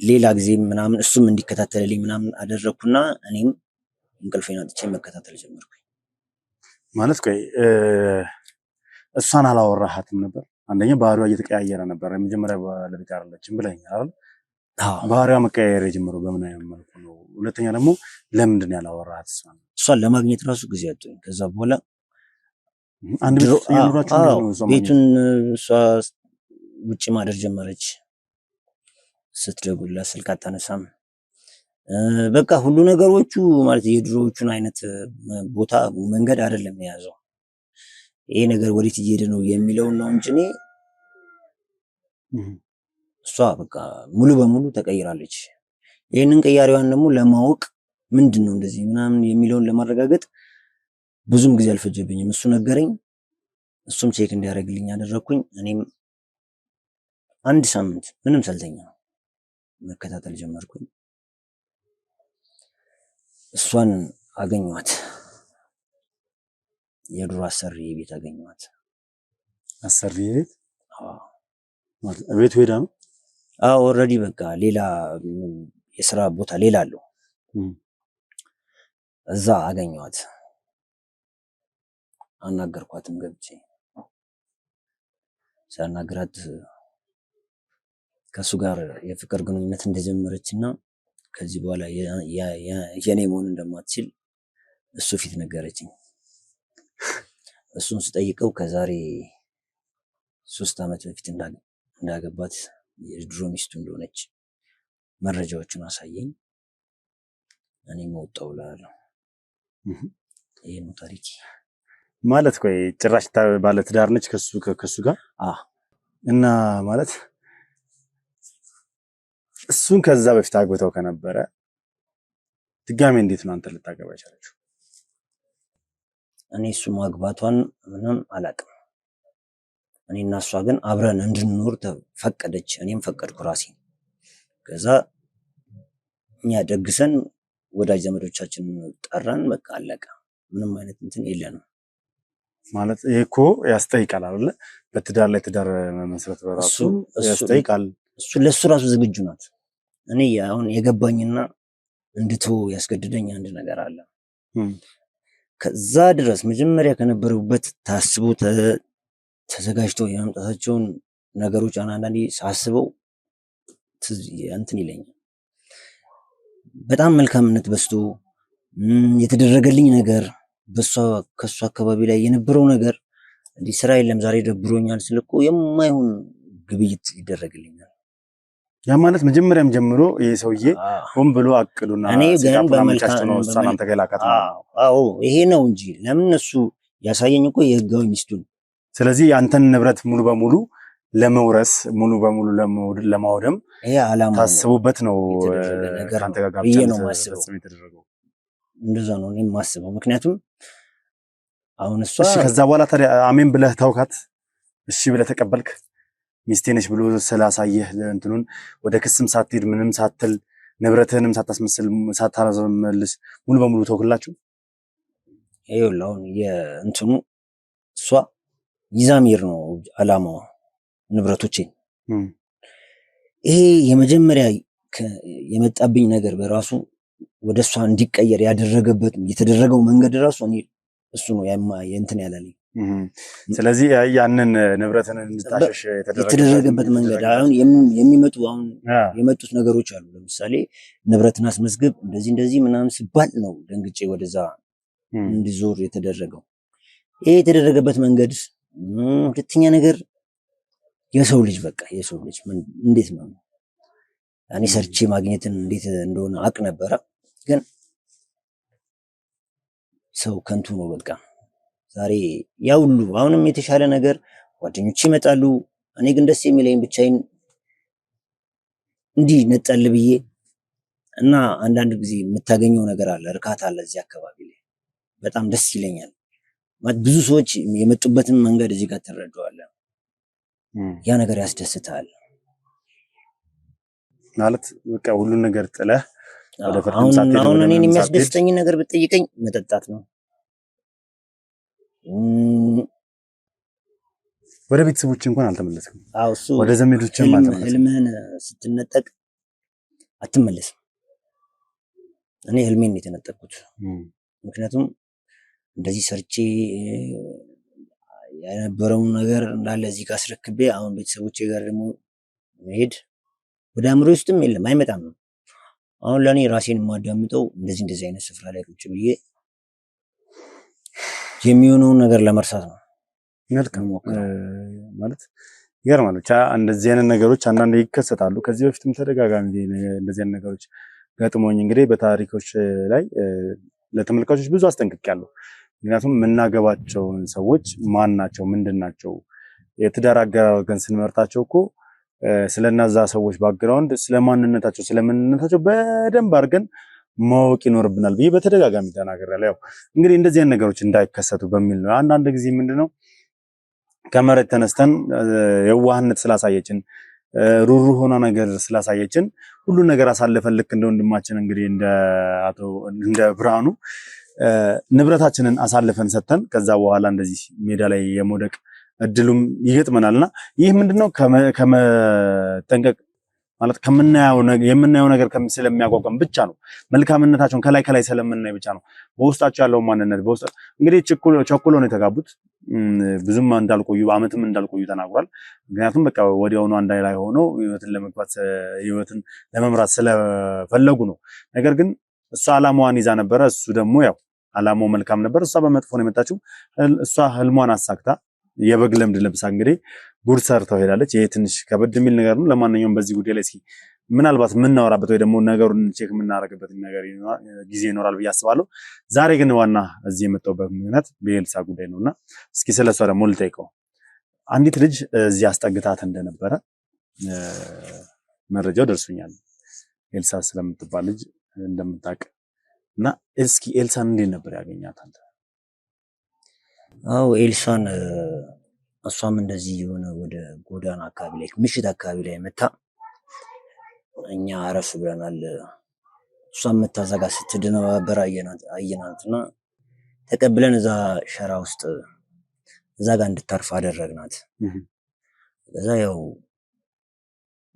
ሌላ ጊዜ ምናምን እሱም እንዲከታተልልኝ ምናምን አደረኩና እኔም እንቅልፌን አጥቼ መከታተል ጀመርኩኝ። ማለት ቆይ እሷን አላወራሃትም ነበር? አንደኛ ባህሪዋ እየተቀያየረ ነበር። የመጀመሪያ ባለቤት አይደለችም ብለኸኛል አይደል? ባህሪዋ መቀያየር የጀመረው በምን አይነት መልኩ ነው? ሁለተኛ ደግሞ ለምንድን ነው ያላወራሃት? እሷን ለማግኘት ራሱ ጊዜ አጥቶኝ ከዛ በኋላ አንድ ቤቱን እሷ ውጭ ማደር ጀመረች። ስትደውልላት ስልክ አታነሳም። በቃ ሁሉ ነገሮቹ ማለት የድሮዎቹን አይነት ቦታ መንገድ አይደለም የያዘው። ይሄ ነገር ወዴት እየሄደ ነው የሚለውን ነው እንጂ እሷ በቃ ሙሉ በሙሉ ተቀይራለች። ይህንን ቀያሪዋን ደግሞ ለማወቅ ምንድን ነው እንደዚህ ምናምን የሚለውን ለማረጋገጥ ብዙም ጊዜ አልፈጀብኝም። እሱ ነገረኝ። እሱም ቼክ እንዲያደርግልኝ አደረኩኝ። እኔም አንድ ሳምንት ምንም ሳልተኛ መከታተል ጀመርኩኝ። እሷን አገኘኋት። የድሮ አሰሪ ቤት አገኘኋት። አሰሪ ቤት ቤቱ ሄዳ ነው? ኦልሬዲ በቃ ሌላ የስራ ቦታ ሌላ አለው። እዛ አገኘኋት። አናገርኳትም ገብቼ ሳናግራት ከሱ ጋር የፍቅር ግንኙነት እንደጀመረችና ከዚህ በኋላ የኔ መሆን እንደማትችል እሱ ፊት ነገረችኝ። እሱን ስጠይቀው ከዛሬ 3 ዓመት በፊት እንዳገባት የድሮ ሚስቱ እንደሆነች መረጃዎችን አሳየኝ። እኔም ወጣሁ እላለሁ። ይሄ ነው ታሪክ ማለት። ቆይ ጭራሽ ባለ ትዳር ነች ከሱ ጋር? እና ማለት እሱን ከዛ በፊት አግብተው ከነበረ ድጋሜ እንዴት ነው አንተ ልታገባ የቻለችው? እኔ እሱ ማግባቷን ምንም አላውቅም። እኔና እሷ ግን አብረን እንድንኖር ተፈቀደች። እኔም ፈቀድኩ ራሴ። ከዛ እኛ ደግሰን ወዳጅ ዘመዶቻችን ጠራን። በቃ አለቀ። ምንም አይነት እንትን የለንም። ማለት ይሄ እኮ ያስጠይቃል አይደለ? በትዳር ላይ ትዳር መመስረት በራሱ ያስጠይቃል። እሱ ለሱ ራሱ ዝግጁ ናት። እኔ አሁን የገባኝና እንድትው ያስገድደኝ አንድ ነገር አለ። ከዛ ድረስ መጀመሪያ ከነበረውበት ታስቦ ተዘጋጅቶ የመምጣታቸውን ነገሮች አንዳንዴ ሳስበው እንትን ይለኛል። በጣም መልካምነት በዝቶ የተደረገልኝ ነገር ከሱ አካባቢ ላይ የነበረው ነገር እንዲህ ስራ የለም ዛሬ ደብሮኛል ስልኮ የማይሆን ግብይት ይደረግልኛል። ያ ማለት መጀመሪያም ጀምሮ ይሄ ሰውዬ ሆን ብሎ አቅዱና ይሄ ነው እንጂ ለምን እሱ ያሳየኝ እኮ የህጋዊ ሚስቱን። ስለዚህ ያንተን ንብረት ሙሉ በሙሉ ለመውረስ ሙሉ በሙሉ ለማውደም ይሄ አላማ ታስቦበት ነው ካንተ ጋር ጋብቻ ነው ማስበው። እንደዛ ነው እኔም ማስበው። ምክንያቱም አሁን እሷ እሺ፣ ከዛ በኋላ ታዲያ አሜን ብለህ ታውካት? እሺ ብለህ ተቀበልክ? ሚስቴ ነች ብሎ ስላሳየህ እንትኑን ወደ ክስም ሳትሄድ ምንም ሳትል ንብረትህንም ሳታስመስል ሳታስመልስ ሙሉ በሙሉ ተውክላችሁ? ይኸውልህ አሁን የእንትኑ እሷ ይዛሚር ነው አላማዋ ንብረቶቼን። ይሄ የመጀመሪያ የመጣብኝ ነገር በራሱ ወደ እሷ እንዲቀየር ያደረገበት የተደረገው መንገድ ራሱ እሱ ነው የእንትን ያላለኝ። ስለዚህ ያንን ንብረትን እንድታሸሽ የተደረገበት መንገድ አሁን የመጡት ነገሮች አሉ። ለምሳሌ ንብረትን አስመዝግብ እንደዚህ ምናምን ሲባል ነው ደንግጬ ወደዛ እንዲዞር የተደረገው። ይሄ የተደረገበት መንገድ። ሁለተኛ ነገር የሰው ልጅ እንዴት ነው እኔ ሰርቼ ማግኘትን እንዴት እንደሆነ አቅ ነበረ፣ ግን ሰው ከንቱ ነው በቃ። ዛሬ ያ ሁሉ አሁንም የተሻለ ነገር ጓደኞች ይመጣሉ። እኔ ግን ደስ የሚለኝ ብቻዬን እንዲህ ነጠል ብዬ እና አንዳንድ ጊዜ የምታገኘው ነገር አለ፣ እርካታ አለ እዚህ አካባቢ ላይ በጣም ደስ ይለኛል። ብዙ ሰዎች የመጡበትን መንገድ እዚህ ጋር ትረዳዋለህ። ያ ነገር ያስደስታል ማለት በቃ ሁሉን ነገር ጥለህ ወደ ፈርም ሳትሄድ አሁን እኔን የሚያስደስተኝ ነገር ብትጠይቀኝ መጠጣት ነው። ወደ ቤተሰቦች እንኳን አልተመለስክም? እሱ ወደ ዘመዶችም አልተመለስክም? ህልምህን ስትነጠቅ አትመለስም። እኔ ህልሜን ነው የተነጠቅኩት። ምክንያቱም እንደዚህ ሰርቼ የነበረውን ነገር እንዳለ እዚህ ጋር አስረክቤ አሁን ቤተሰቦቼ ጋር ደግሞ መሄድ ወደ አእምሮ ውስጥም የለም አይመጣም። አሁን ለእኔ ራሴን የማዳምጠው እንደዚህ አይነት ስፍራ ላይ ቁጭ ብዬ የሚሆነውን ነገር ለመርሳት ነው። መልካም ማለት ይገርማል። ብቻ እንደዚህ አይነት ነገሮች አንዳንዴ ይከሰታሉ። ከዚህ በፊትም ተደጋጋሚ እንደዚህ አይነት ነገሮች ገጥሞኝ እንግዲህ በታሪኮች ላይ ለተመልካቾች ብዙ አስጠንቅቄያለሁ። ምክንያቱም የምናገባቸውን ሰዎች ማን ናቸው፣ ምንድን ናቸው፣ የትዳር አጋር አድርገን ስንመርጣቸው እኮ ስለነዛ ሰዎች ባክግራውንድ ስለማንነታቸው ስለምንነታቸው በደንብ አድርገን ማወቅ ይኖርብናል ብዬ በተደጋጋሚ ተናግሬያለሁ። ያው እንግዲህ እንደዚህ አይነት ነገሮች እንዳይከሰቱ በሚል ነው። አንዳንድ ጊዜ ምንድነው ከመሬት ተነስተን የዋህነት ስላሳየችን ሩሩ ሆና ነገር ስላሳየችን ሁሉ ነገር አሳልፈን ልክ እንደ ወንድማችን እንግዲህ እንደ ብርሃኑ ንብረታችንን አሳልፈን ሰጥተን ከዛ በኋላ እንደዚህ ሜዳ ላይ የመውደቅ እድሉም ይገጥመናልና ይህ ምንድነው ከመጠንቀቅ ማለት የምናየው ነገር ስለሚያጓጓም ብቻ ነው። መልካምነታቸውን ከላይ ስለምናይ ብቻ ነው። በውስጣቸው ያለው ማንነት እንግዲህ ቸኩሎ ነው የተጋቡት። ብዙም እንዳልቆዩ አመትም እንዳልቆዩ ተናግሯል። ምክንያቱም በቃ ወዲያውኑ አንድ ላይ ሆነው ህይወትን ለመምራት ስለፈለጉ ነው። ነገር ግን እሷ አላማዋን ይዛ ነበረ። እሱ ደግሞ ያው አላማው መልካም ነበር። እሷ በመጥፎ ነው የመጣችው። እሷ ህልሟን አሳክታ የበግ ለምድ ለብሳ እንግዲህ ጉድ ሰርተው ሄዳለች። ይሄ ትንሽ ከበድ የሚል ነገር ነው። ለማንኛውም በዚህ ጉዳይ ላይ እስኪ ምናልባት የምናወራበት ወይ ደግሞ ነገሩን ቼክ የምናደርግበት ነገር ጊዜ ይኖራል ብዬ አስባለሁ። ዛሬ ግን ዋና እዚህ የመጣሁበት ምክንያት በኤልሳ ጉዳይ ነውና እስኪ ስለሷ ደግሞ ልጠይቀው። አንዲት ልጅ እዚህ አስጠግታት እንደነበረ መረጃው ደርሶኛል። ኤልሳ ስለምትባል ልጅ እንደምታውቅ እና እስኪ ኤልሳን እንዴት ነበር ያገኛት አንተ? አዎ ኤልሳን እሷም እንደዚህ የሆነ ወደ ጎዳና አካባቢ ላይ ምሽት አካባቢ ላይ መታ እኛ አረፍ ብለናል። እሷም መታዘጋ ስትደነባበር አየናትና ተቀብለን እዛ ሸራ ውስጥ እዛ ጋር እንድታርፍ አደረግናት። ከዛ ያው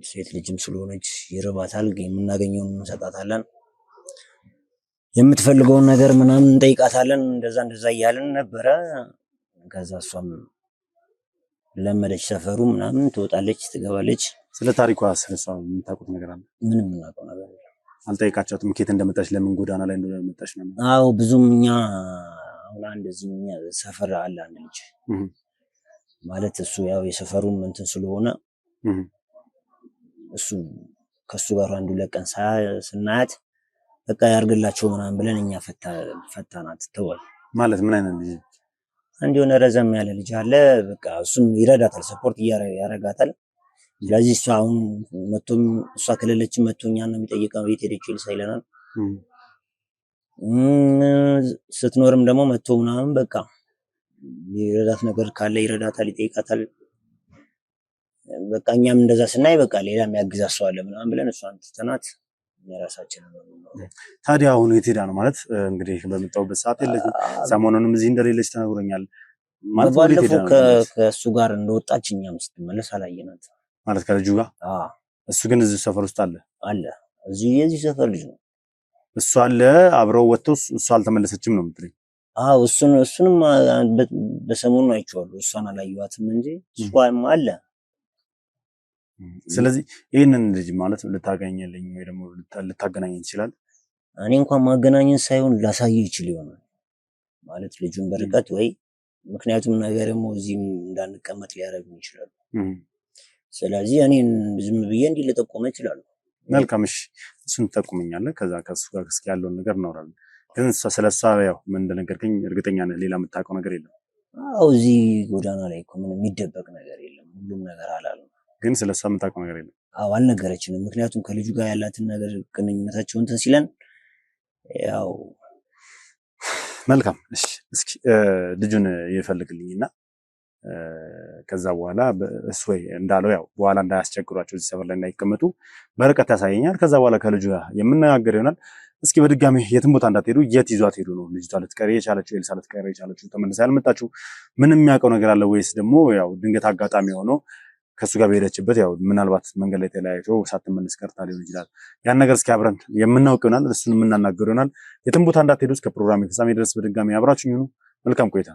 ሴት ልጅም ስለሆነች ይርባታል፣ የምናገኘውን እንሰጣታለን፣ የምትፈልገውን ነገር ምናምን እንጠይቃታለን። እንደዛ እያልን ነበረ። ከዛ እሷም ለመደች፣ ሰፈሩ ምናምን ትወጣለች፣ ትገባለች። ስለ ታሪኳ ስለሷ የምታውቁት ነገር አለ? ምንም የምናውቀው ነገር የለም። አልጠይቃቸውም ከየት እንደመጣች ለምን ጎዳና ላይ እንደመጣች ነው? አዎ ብዙም እኛ አሁን እንደዚህ ሰፈር አለ አንድ ልጅ ማለት እሱ ያው የሰፈሩም እንትን ስለሆነ እሱ ከሱ ጋር አንዱ ለቀን ስናያት በቃ ያርግላቸው ምናምን ብለን እኛ ፈታናት። ተወል ማለት ምን አይነት ልጅ? አንድ የሆነ ረዘም ያለ ልጅ አለ። በቃ እሱን ይረዳታል፣ ሰፖርት ያረጋታል። ስለዚህ እሷ አሁን መቶም እሷ ከሌለችም መቶ እኛን ነው የሚጠይቀው። ቤት ሄደች ኤልሳ ይለናል። ስትኖርም ደግሞ መቶ ምናምን በቃ ይረዳት ነገር ካለ ይረዳታል፣ ይጠይቃታል። በቃ እኛም እንደዛ ስናይ በቃ ሌላ የሚያግዛት ሰው አለ ምናምን ብለን እሷን ትተናት የራሳችን ነው። ታዲያ አሁን የት ሄዳ ነው? ማለት እንግዲህ በመጣሁበት ሰዓት የለችም። ሰሞኑንም እዚህ እንደሌለች ተነግሮኛል። ማለት ባለፈው ከእሱ ጋር እንደወጣች እኛም ስትመለስ አላየናት። ማለት ከልጁ ጋር? እሱ ግን እዚህ ሰፈር ውስጥ አለ። እዚህ የዚህ ሰፈር ልጅ ነው። እሱ አለ፣ አብረው ወጥተው እሱ አልተመለሰችም ነው የምትለኝ? አዎ እሱንም በሰሞኑ አይቼዋለሁ። እሷን አላየኋትም እንጂ እሷም አለ። ስለዚህ ይህንን ልጅ ማለት ልታገኘልኝ ወይ ደግሞ ልታገናኘኝ ይችላል? እኔ እንኳን ማገናኘን ሳይሆን ላሳየው ይችል ይሆናል ማለት ልጁን በርቀት ወይ ምክንያቱም ነገር ደግሞ እዚህም እንዳንቀመጥ ሊያደርጉን ይችላሉ። ስለዚህ እኔ ዝም ብዬ እንዲህ ልጠቆመ ይችላሉ። መልካም እሺ፣ እሱን ትጠቁመኛለህ። ከዛ ከሱ ጋር እስኪ ያለውን ነገር እናወራለን። ግን ስለሷ ያው ምን እንደነገርከኝ እርግጠኛ ነህ? ሌላ የምታውቀው ነገር የለም? አዎ እዚህ ጎዳና ላይ እኮ ምንም የሚደበቅ ነገር የለም። ሁሉም ነገር አላለም። ግን ስለሷ የምታውቀው ነገር የለም? አዎ አልነገረችንም። ምክንያቱም ከልጁ ጋር ያላትን ነገር ግንኙነታቸው እንትን ሲለን ያው መልካም እሺ፣ እስኪ ልጁን ይፈልግልኝና ከዛ በኋላ እሱ ወይ እንዳለው ያው በኋላ እንዳያስቸግሯቸው እዚህ ሰፈር ላይ እንዳይቀመጡ በርቀት ያሳየኛል። ከዛ በኋላ ከልጁ ጋር የምነጋገር ይሆናል። እስኪ በድጋሚ የትም ቦታ እንዳትሄዱ። የት ይዟት ሄዱ ነው ልጅቷ ልትቀር የቻለችው? ኤልሳ ልትቀር የቻለችው ተመልሳ ያልመጣችው ምንም የሚያውቀው ነገር አለ ወይስ ደግሞ ያው ድንገት አጋጣሚ ሆኖ ከሱ ጋር በሄደችበት ያው ምናልባት መንገድ ላይ ተለያይቶ ሳትመለስ ቀርታ ሊሆን ይችላል። ያን ነገር እስኪ አብረን የምናውቅ ይሆናል። እሱን የምናናገር ይሆናል። የትም ቦታ እንዳትሄዱ። እስከ ፕሮግራም ፍጻሜ ድረስ በድጋሚ አብራችሁኝ ሁኑ። መልካም ቆይታ።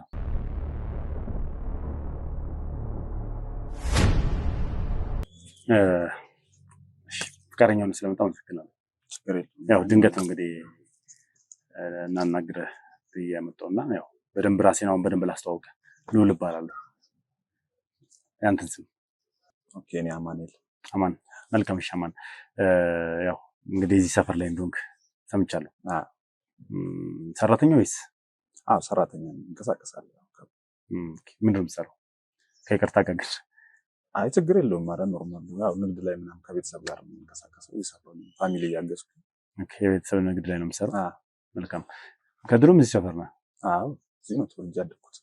ፍቃደኛውን ስለመጣሁ አመሰግናለሁ። ያው ድንገት ነው እንግዲህ እናናግረህ ብዬ ያመጣሁና ያው በደንብ ራሴን አሁን በደንብ ላስተዋውቅ። ልዑል እባላለሁ። ያንተን ስም? ኦኬ እኔ አማኑኤል። አማን። መልካም እሺ አማን። ያው እንግዲህ እዚህ ሰፈር ላይ እንደሆንክ ሰምቻለሁ። ሰራተኛ ወይስ? አዎ ሰራተኛ ነኝ፣ እንቀሳቀሳለሁ። ምንድን ነው የምትሰራው? ከይቅርታ ጋር ግን አይ ችግር የለውም ማለት ኖርማል ነው። ያው ንግድ ላይ ምናምን ከቤተሰብ ጋር የምንቀሳቀሰው እየሰራሁ ነው። ፋሚሊ እያገዝኩ። ኦኬ የቤተሰብ ንግድ ላይ ነው የምትሰራው? መልካም። ከድሮም እዚህ ሰፈር ነው? አዎ እዚህ ነው ተወልጄ ያደግኩት።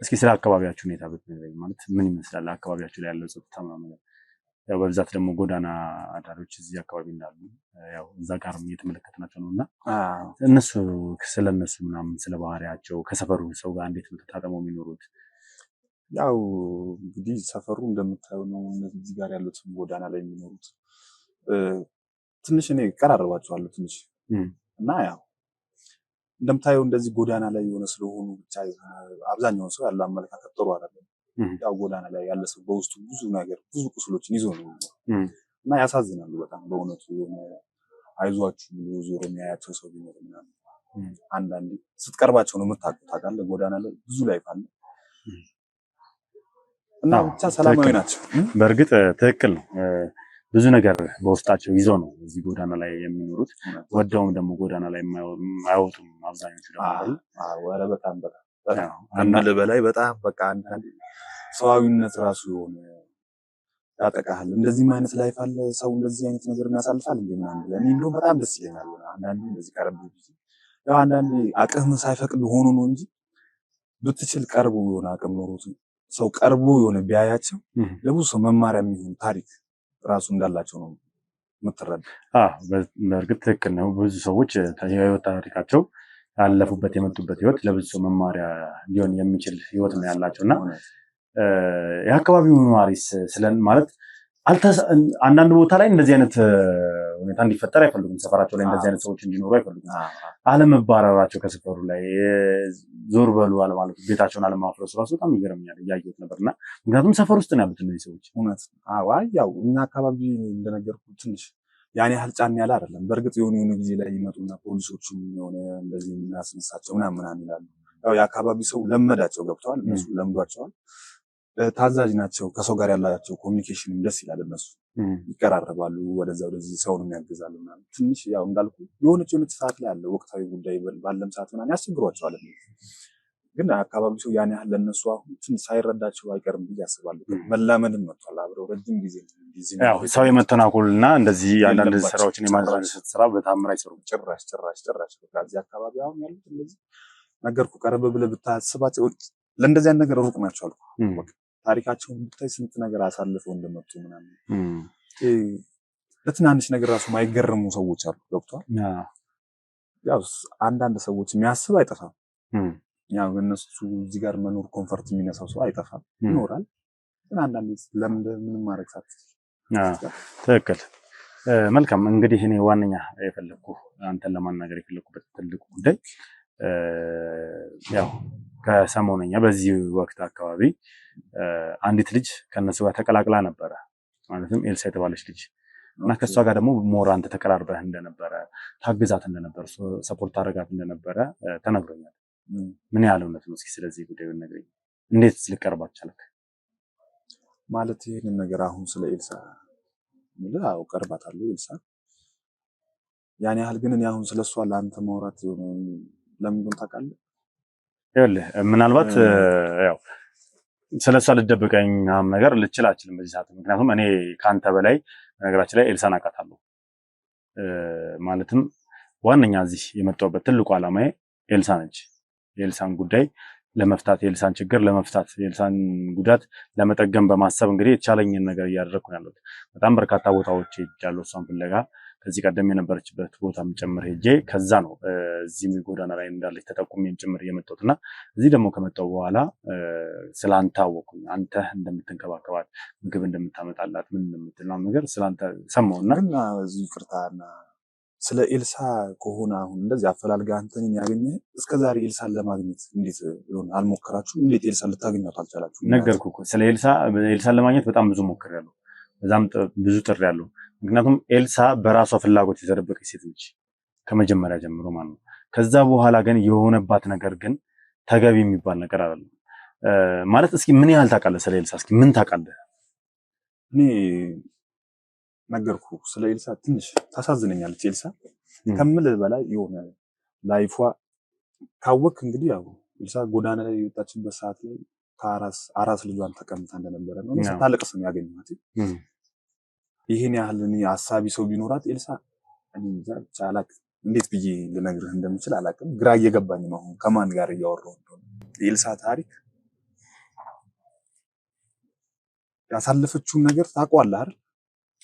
እስኪ ስለ አካባቢያችሁ ሁኔታ ብትነግረኝ። ማለት ምን ይመስላል አካባቢያችሁ ላይ ያለው ጸጥታ ምናምን? ያው በብዛት ደግሞ ጎዳና አዳሪዎች እዚህ አካባቢ እንዳሉ ያው እዛ ጋር እየተመለከትናቸው ነውና እነሱ ስለነሱ ምናምን ስለ ባህሪያቸው ከሰፈሩ ሰው ጋር እንዴት ነው ተጣጣመው የሚኖሩት? ያው እንግዲህ ሰፈሩ እንደምታየው ነው። እነዚህ ጋር ያሉት ጎዳና ላይ የሚኖሩት ትንሽ እኔ ቀራረባቸዋለሁ ትንሽ እና ያው እንደምታየው እንደዚህ ጎዳና ላይ የሆነ ስለሆኑ ብቻ አብዛኛውን ሰው ያለው አመለካከት ጥሩ አይደለም። ያው ጎዳና ላይ ያለ ሰው በውስጡ ብዙ ነገር ብዙ ቁስሎችን ይዞ ነው እና ያሳዝናሉ በጣም በእውነቱ። የሆነ አይዟችሁ ብሎ ዞሮ የሚያያቸው ሰው ቢኖር ምናምን አንዳንዴ ስትቀርባቸው ነው የምታውቀው። ታውቃለህ ጎዳና ላይ ብዙ ላይፍ አለ እና ብቻ ሰላማዊ ናቸው። በእርግጥ ትክክል ነው። ብዙ ነገር በውስጣቸው ይዞ ነው እዚህ ጎዳና ላይ የሚኖሩት። ወደውም ደግሞ ጎዳና ላይ አይወጡም አብዛኞቹ ደግሞ። ወረ በጣም ከእናንተ በላይ በጣም በቃ አንዳንዴ ሰዋዊነት ራሱ የሆነ ያጠቃሃል። እንደዚህም አይነት ላይፍ አለ ሰው እንደዚህ አይነት ነገር የሚያሳልፋል እንዴ ምናምን ለኔ እንደውም በጣም ደስ ይለኛል። አንዳንዴ እንደዚህ ቀርብ ያው አንዳንዴ አቅም ሳይፈቅድ ሆኖ ነው እንጂ ብትችል ቀርቦ የሆነ አቅም ኖሮት ሰው ቀርቦ የሆነ ቢያያቸው ለብዙ ሰው መማሪያ የሚሆን ታሪክ ራሱ እንዳላቸው ነው የምትረዳ። በእርግጥ ትክክል ነው። ብዙ ሰዎች የህይወት ታሪካቸው ያለፉበት የመጡበት ህይወት ለብዙ ሰው መማሪያ ሊሆን የሚችል ህይወት ነው ያላቸውና የአካባቢው ነዋሪስ ስለን ማለት አንዳንድ ቦታ ላይ እንደዚህ አይነት ሁኔታ እንዲፈጠር አይፈልጉም። ሰፈራቸው ላይ እንደዚህ አይነት ሰዎች እንዲኖሩ አይፈልጉም። አለመባረራቸው ከሰፈሩ ላይ ዞር በሉ አለማለት ቤታቸውን አለማፍረሱ ራሱ በጣም ይገርምኛል እያየሁት ነበርና ምክንያቱም ሰፈር ውስጥ ነው ያሉት እነዚህ ሰዎች። እውነት ያው እኛ አካባቢ እንደነገርኩህ ትንሽ ያን ያህል ጫን ያለ አይደለም። በእርግጥ የሆነ ጊዜ ላይ ይመጡና ፖሊሶቹም የሆነ እንደዚህ እናስነሳቸው ምናምን ይላሉ። ያው የአካባቢ ሰው ለመዳቸው ገብተዋል። እነሱ ለምዷቸዋል። ታዛዥ ናቸው። ከሰው ጋር ያላቸው ኮሚኒኬሽን ደስ ይላል። እነሱ ይቀራረባሉ፣ ወደዛ ወደዚህ ሰውን ያግዛሉ ምናምን። ትንሽ ያው እንዳልኩ የሆነች ሰዓት ላይ ያለ ወቅታዊ ጉዳይ ባለም ሰዓት ምናምን ያስቸግሯቸዋል። ግን አካባቢ ሰው ያን ያህል ለነሱ አሁን ትንሽ ሳይረዳቸው አይቀርም ብዬ አስባለሁ። መላመድም መጥቷል አብረው ረጅም ጊዜ ያው ሰው የመተናኮልና እንደዚህ አንዳንድ ስራዎችን የማንሳት ስራ በታምር አይሰሩም። ጭራሽ በዚህ አካባቢ አሁን ያሉት እንደዚህ ነገርኩ ቀረብ ብለህ ብታስባቸው ለእንደዚህ አይነት ነገር ሩቅ ናቸው አልኩ። ታሪካቸውን ብታይ ስንት ነገር አሳልፈው እንደመጡ ምናምን ለትናንሽ ነገር ራሱ ማይገረሙ ሰዎች አሉ። ገብቷል። ያው አንዳንድ ሰዎች የሚያስብ አይጠፋም። ያው እነሱ እዚህ ጋር መኖር ኮንፈርት የሚነሳው ሰው አይጠፋም፣ ይኖራል። ግን አንዳንዴ ለምን ምንም ማድረግ ሳትችል ትክክል። መልካም እንግዲህ እኔ ዋነኛ የፈለኩ አንተን ለማናገር የፈለኩበት ትልቁ ጉዳይ ያው ከሰሞነኛ በዚህ ወቅት አካባቢ አንዲት ልጅ ከነሱ ጋር ተቀላቅላ ነበረ። ማለትም ኤልሳ የተባለች ልጅ እና ከሷ ጋር ደግሞ ሞራ አንተ ተቀራርበህ እንደነበረ ታግዛት እንደነበረ ሰፖርት ታደርጋት እንደነበረ ተነግሮኛል። ምን ያህል እውነት ነው? እስኪ ስለዚህ ጉዳይ ብትነግረኝ። እንዴት ልቀርባት ቻልክ? ማለት ይሄንን ነገር አሁን ስለ ኤልሳ አው ቀርባታለሁ። ኤልሳ ያን ያህል ግን እኔ አሁን ስለሷ ለአንተ ማውራት የሆነ ለምን ታውቃለህ? ይኸውልህ ምናልባት ያው ስለሷ ልደብቀኝ ነገር ልችል አልችልም በዚህ ሰዓት። ምክንያቱም እኔ ካንተ በላይ ነገራችን ላይ ኤልሳን አውቃታለሁ። ማለትም ዋነኛ እዚህ የመጣሁበት ትልቁ ዓላማዬ ኤልሳ ነች። የኤልሳን ጉዳይ ለመፍታት፣ የኤልሳን ችግር ለመፍታት፣ የኤልሳን ጉዳት ለመጠገም በማሰብ እንግዲህ የተቻለኝን ነገር እያደረኩ ነው ያለሁት። በጣም በርካታ ቦታዎች ሄጃለሁ እሷን ፍለጋ። ከዚህ ቀደም የነበረችበት ቦታም ጭምር ሄጄ ከዛ ነው እዚህ ጎዳና ላይ እንዳለች ተጠቁሜም ጭምር የመጣሁትና እዚህ ደግሞ ከመጣሁ በኋላ ስላንተ አወኩኝ። አንተ እንደምትንከባከባት፣ ምግብ እንደምታመጣላት፣ ምን እንደምትለው ነገር ስላንተ ሰማሁና ግን እዚህ ይቅርታና ስለ ኤልሳ ከሆነ አሁን እንደዚህ አፈላልጋ አንተን ያገኘህ እስከዛሬ ኤልሳን ለማግኘት እንዴት አልሞከራችሁም? እንዴት ኤልሳን ልታገኛት አልቻላችሁም? ነገርኩህ እኮ ስለ ኤልሳን ለማግኘት በጣም ብዙ ሞክሬያለሁ። በዛም ብዙ ጥሬያለሁ። ምክንያቱም ኤልሳ በራሷ ፍላጎት የተደበቀች ሴት ነች ከመጀመሪያ ጀምሮ ማለት ነው። ከዛ በኋላ ግን የሆነባት ነገር ግን ተገቢ የሚባል ነገር አይደለም። ማለት እስኪ ምን ያህል ታውቃለህ ስለ ኤልሳ? እስኪ ምን ታውቃለህ? እኔ ነገርኩህ ስለ ኤልሳ ትንሽ ታሳዝነኛለች። ኤልሳ ከምልህ በላይ የሆነ ላይፏ ካወክ እንግዲህ ያው ኤልሳ ጎዳና ላይ የወጣችበት ሰዓት ላይ አራስ ልጇን ተቀምጣ እንደነበረ ነው ስታለቅስ ነው ያገኘኋት። ይሄን ያህል እኔ አሳቢ ሰው ቢኖራት ኤልሳ እኔ ብቻ አላቅም፣ እንዴት ብዬ ልነግርህ እንደምችል አላቅም። ግራ እየገባኝ ነው አሁን ከማን ጋር እያወራሁ እንደሆነ። የኤልሳ ታሪክ ያሳለፈችውን ነገር ታውቀዋለህ አይደል?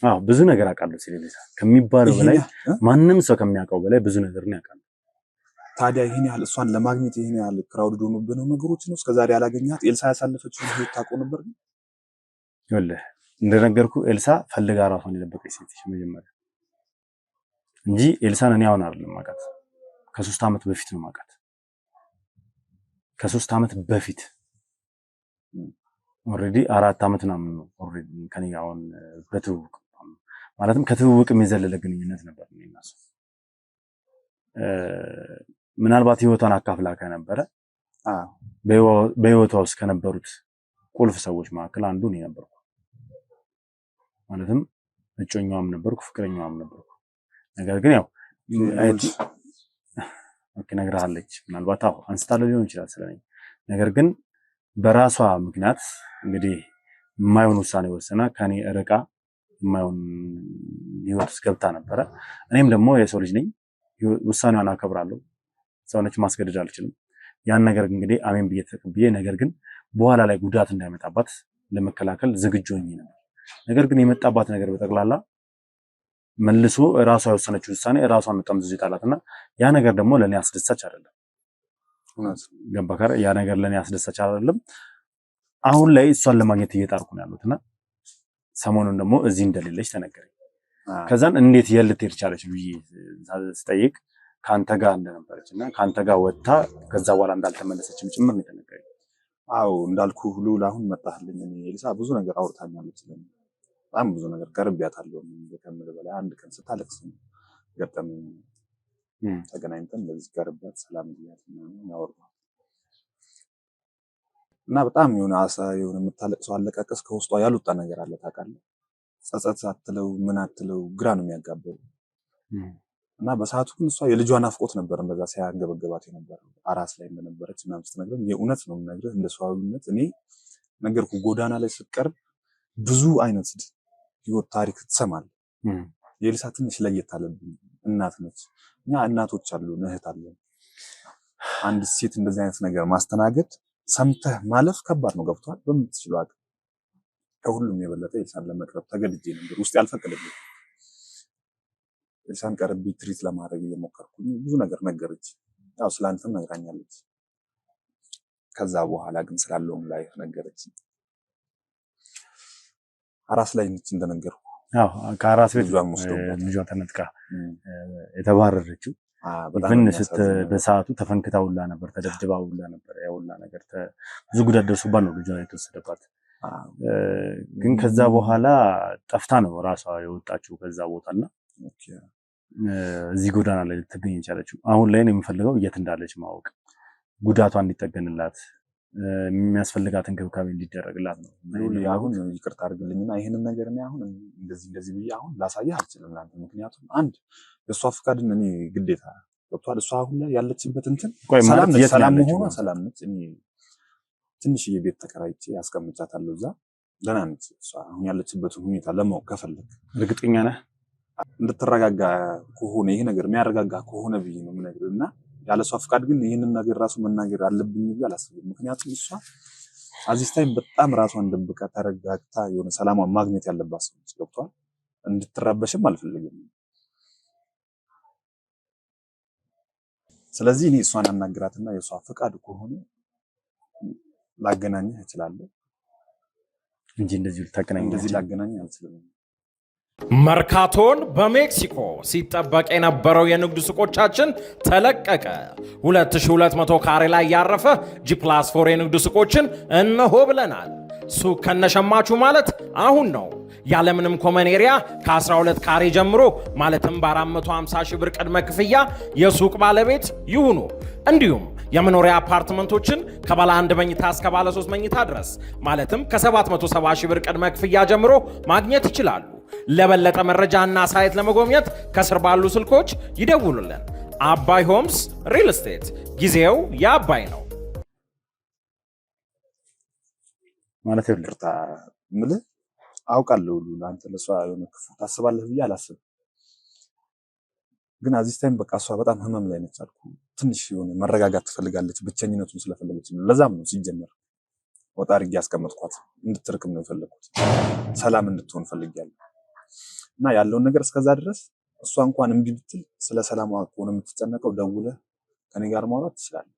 አዎ ብዙ ነገር አውቃለሁ ስለ ኤልሳ ከሚባለው በላይ ማንም ሰው ከሚያውቀው በላይ ብዙ ነገር ነው ያውቃለሁ። ታዲያ ይሄን ያህል እሷን ለማግኘት ይሄን ያህል ክራውድ ሆኖብህ ነው ነገሮች ነው እስከዛሬ ያላገኛት ኤልሳ ያሳለፈችው ህይወት ታውቀው ነበር ይኸውልህ እንደነገርኩ ኤልሳ ፈልጋ ራሷን የደበቀች ሴት ነች መጀመሪያ እንጂ ኤልሳን እኔ አሁን አይደለም ማውቃት ከ3 ዓመት በፊት ነው ማውቃት ከ3 ዓመት በፊት ኦሬዲ 4 ዓመት ነው ኦሬዲ ከኔ ጋር አሁን በትውውቅ ማለትም ከትውውቅ የሚዘለለ ግንኙነት ነበር እና ምናልባት ህይወቷን አካፍላ ከነበረ በህይወቷ ውስጥ ከነበሩት ቁልፍ ሰዎች መካከል አንዱ ነው ነበርኩ ማለትም እጮኛዋም ነበርኩ ፍቅረኛዋም ነበርኩ ነገር ግን ያው ኦኬ ነግራለች ምናልባት አንስታለ ሊሆን ይችላል ስለኔ ነገር ግን በራሷ ምክንያት እንግዲህ የማይሆን ውሳኔ ወሰና ከኔ ርቃ የማይሆን ህይወት ውስጥ ገብታ ነበረ እኔም ደግሞ የሰው ልጅ ነኝ ውሳኔዋን አከብራለሁ ሰውነች ማስገደድ አልችልም ያን ነገር እንግዲህ አሜን ብዬ ተቀብዬ ነገር ግን በኋላ ላይ ጉዳት እንዳይመጣባት ለመከላከል ዝግጁ ነኝ ነገር ግን የመጣባት ነገር በጠቅላላ መልሶ ራሷ የወሰነችው ውሳኔ ራሷን መጣምዝዝ ይጣላትና ያ ነገር ደግሞ ለኔ አስደሳች አይደለም ገባካረ ያ ነገር ለኔ አስደሳች አይደለም አሁን ላይ እሷን ለማግኘት እየጣርኩ ነው ያሉትና ሰሞኑን ደግሞ እዚህ እንደሌለች ተነገረኝ ከዛን እንዴት የልትሄድ ቻለች ብዬ ስጠይቅ ካንተ ጋር እንደነበረችና ካንተ ጋር ወጣ ከዛ በኋላ እንዳልተመለሰችም ጭምር ነው ተነገረኝ አው እንዳልኩ ሁሉ አሁን መጣህልኝ እኔ ኤልሳ ብዙ ነገር አውርታኛለች ስለኝ በጣም ብዙ ነገር ቀርቢያታለሁ እንደከመለ በላይ አንድ ቀን ስታለቅስ ገጠመኝ ተገናኝተን እንደዚህ ቀርቢያት ሰላም ይያት ነው ያወራው እና በጣም የሆነ የምታለቅሰው አለቃቀስ ከውስጧ ያልወጣ ነገር አለ ታውቃለህ ጸጸት አትለው ምን አትለው ግራ ነው የሚያጋባው እና በሰዓቱ ግን እሷ የልጇን አፍቆት ነበር እንደዛ ሲያንገበገባት የነበረው አራስ ላይ እንደነበረች እና ስትነግረኝ የእውነት ነው የምነግርህ እንደ ሰዋዊነት እኔ ነገርኩ ጎዳና ላይ ስትቀርብ ብዙ አይነት ህይወት ታሪክ ትሰማለህ የኤልሳ ትንሽ ለየት አለብኝ እናት ነች እኛ እናቶች አሉ እህት አለ አንድ ሴት እንደዚህ አይነት ነገር ማስተናገድ ሰምተህ ማለፍ ከባድ ነው ገብቷል በምትችለው አቅም ከሁሉም የበለጠ ኤልሳን ለመቅረብ ተገድጄ ነበር ውስጥ ያልፈቀደልኝ ኤልሳን ቀርቤ ትሪት ለማድረግ እየሞከርኩኝ ብዙ ነገር ነገረች ያው ስላንተም ነግራኛለች ከዛ በኋላ ግን ስላለውም ላይ ነገረች አራስ ላይ ነች እንደነገርኩ ያው ከአራስ ቤት ልጇ ተነጥቃ የተባረረችው በሰዓቱ ተፈንክታውላ ነበር ተደብድባውላ ነበር ያውላ ነገር ብዙ ጉዳት ደርሶባት ነው ልጇ የተወሰደባት ግን ከዛ በኋላ ጠፍታ ነው ራሷ የወጣችው ከዛ ቦታና እዚህ ጎዳና ላይ ልትገኝ የቻለችው አሁን ላይ ነው የምፈልገው የት እንዳለች ማወቅ ጉዳቷ እንዲጠገንላት የሚያስፈልጋት እንክብካቤ እንዲደረግላት ነው አሁን ይቅርታ አድርግልኝና ይሄንን ነገር እኔ አሁን እንደዚህ ብዬ አሁን ላሳየህ አልችልም ላንተ ምክንያቱም አንድ የሷ ፍቃድን እኔ ግዴታ ገብቷል እሷ አሁን ላይ ያለችበት እንትን ሰላም ነች እኔ ትንሽ የቤት ተከራይቼ ያስቀምጫታለሁ እዛ ደህና ነች እሷ አሁን ያለችበትን ሁኔታ ለማወቅ ከፈለክ እርግጠኛ ነህ እንድትረጋጋ ከሆነ ይሄ ነገር የሚያረጋጋ ከሆነ ብዬ ነው የምነግርህና ያለሷ ፍቃድ ግን ይሄንን ነገር ራሱ መናገር አለብኝ ብዬ አላስብም ምክንያቱም እሷ አዚስ ታይም በጣም ራሷን ደብቃ ተረጋግታ የሆነ ሰላሟን ማግኘት ያለባት ሰው ገብቷል እንድትራበሽም አልፈልግም ስለዚህ እኔ እሷን አናግራትና የሷ ፍቃድ ከሆነ ላገናኝህ እችላለሁ እንጂ እንደዚህ ላገናኝህ አልችልም መርካቶን በሜክሲኮ ሲጠበቅ የነበረው የንግድ ሱቆቻችን ተለቀቀ። 2200 ካሬ ላይ ያረፈ G+4 የንግድ ሱቆችን እነሆ ብለናል። ሱቅ ከነሸማቹ ማለት አሁን ነው። ያለምንም ኮመን ኤሪያ ከ12 ካሬ ጀምሮ ማለትም በ450 ሺህ ብር ቅድመ ክፍያ የሱቅ ባለቤት ይሁኑ። እንዲሁም የመኖሪያ አፓርትመንቶችን ከባለ 1 መኝታ እስከ ባለ 3 መኝታ ድረስ ማለትም ከ770 ሺህ ብር ቅድመ ክፍያ ጀምሮ ማግኘት ይችላሉ። ለበለጠ መረጃና ሳይት ለመጎብኘት ከስር ባሉ ስልኮች ይደውሉልን። አባይ ሆምስ ሪል ስቴት፣ ጊዜው የአባይ ነው። ማለት ይርታ ምልህ አውቃለሁ ለአንተ ለሷ የሆነ ክፉ ታስባለህ ብዬ አላስብም። ግን አዚስ ታይም በቃ እሷ በጣም ህመም ላይ ነች አልኩ። ትንሽ የሆነ መረጋጋት ትፈልጋለች፣ ብቸኝነቱን ስለፈለገች ነው። ለዛም ነው ሲጀመር ወጣ አድርጌ ያስቀመጥኳት። እንድትርቅም ነው የፈለኩት፣ ሰላም እንድትሆን ፈልጊያለሁ። እና ያለውን ነገር እስከዛ ድረስ እሷ እንኳን እምቢ ብትል ስለ ሰላሟ ከሆነ የምትጨነቀው ደውለህ ከኔ ጋር ማውራት ትችላለህ።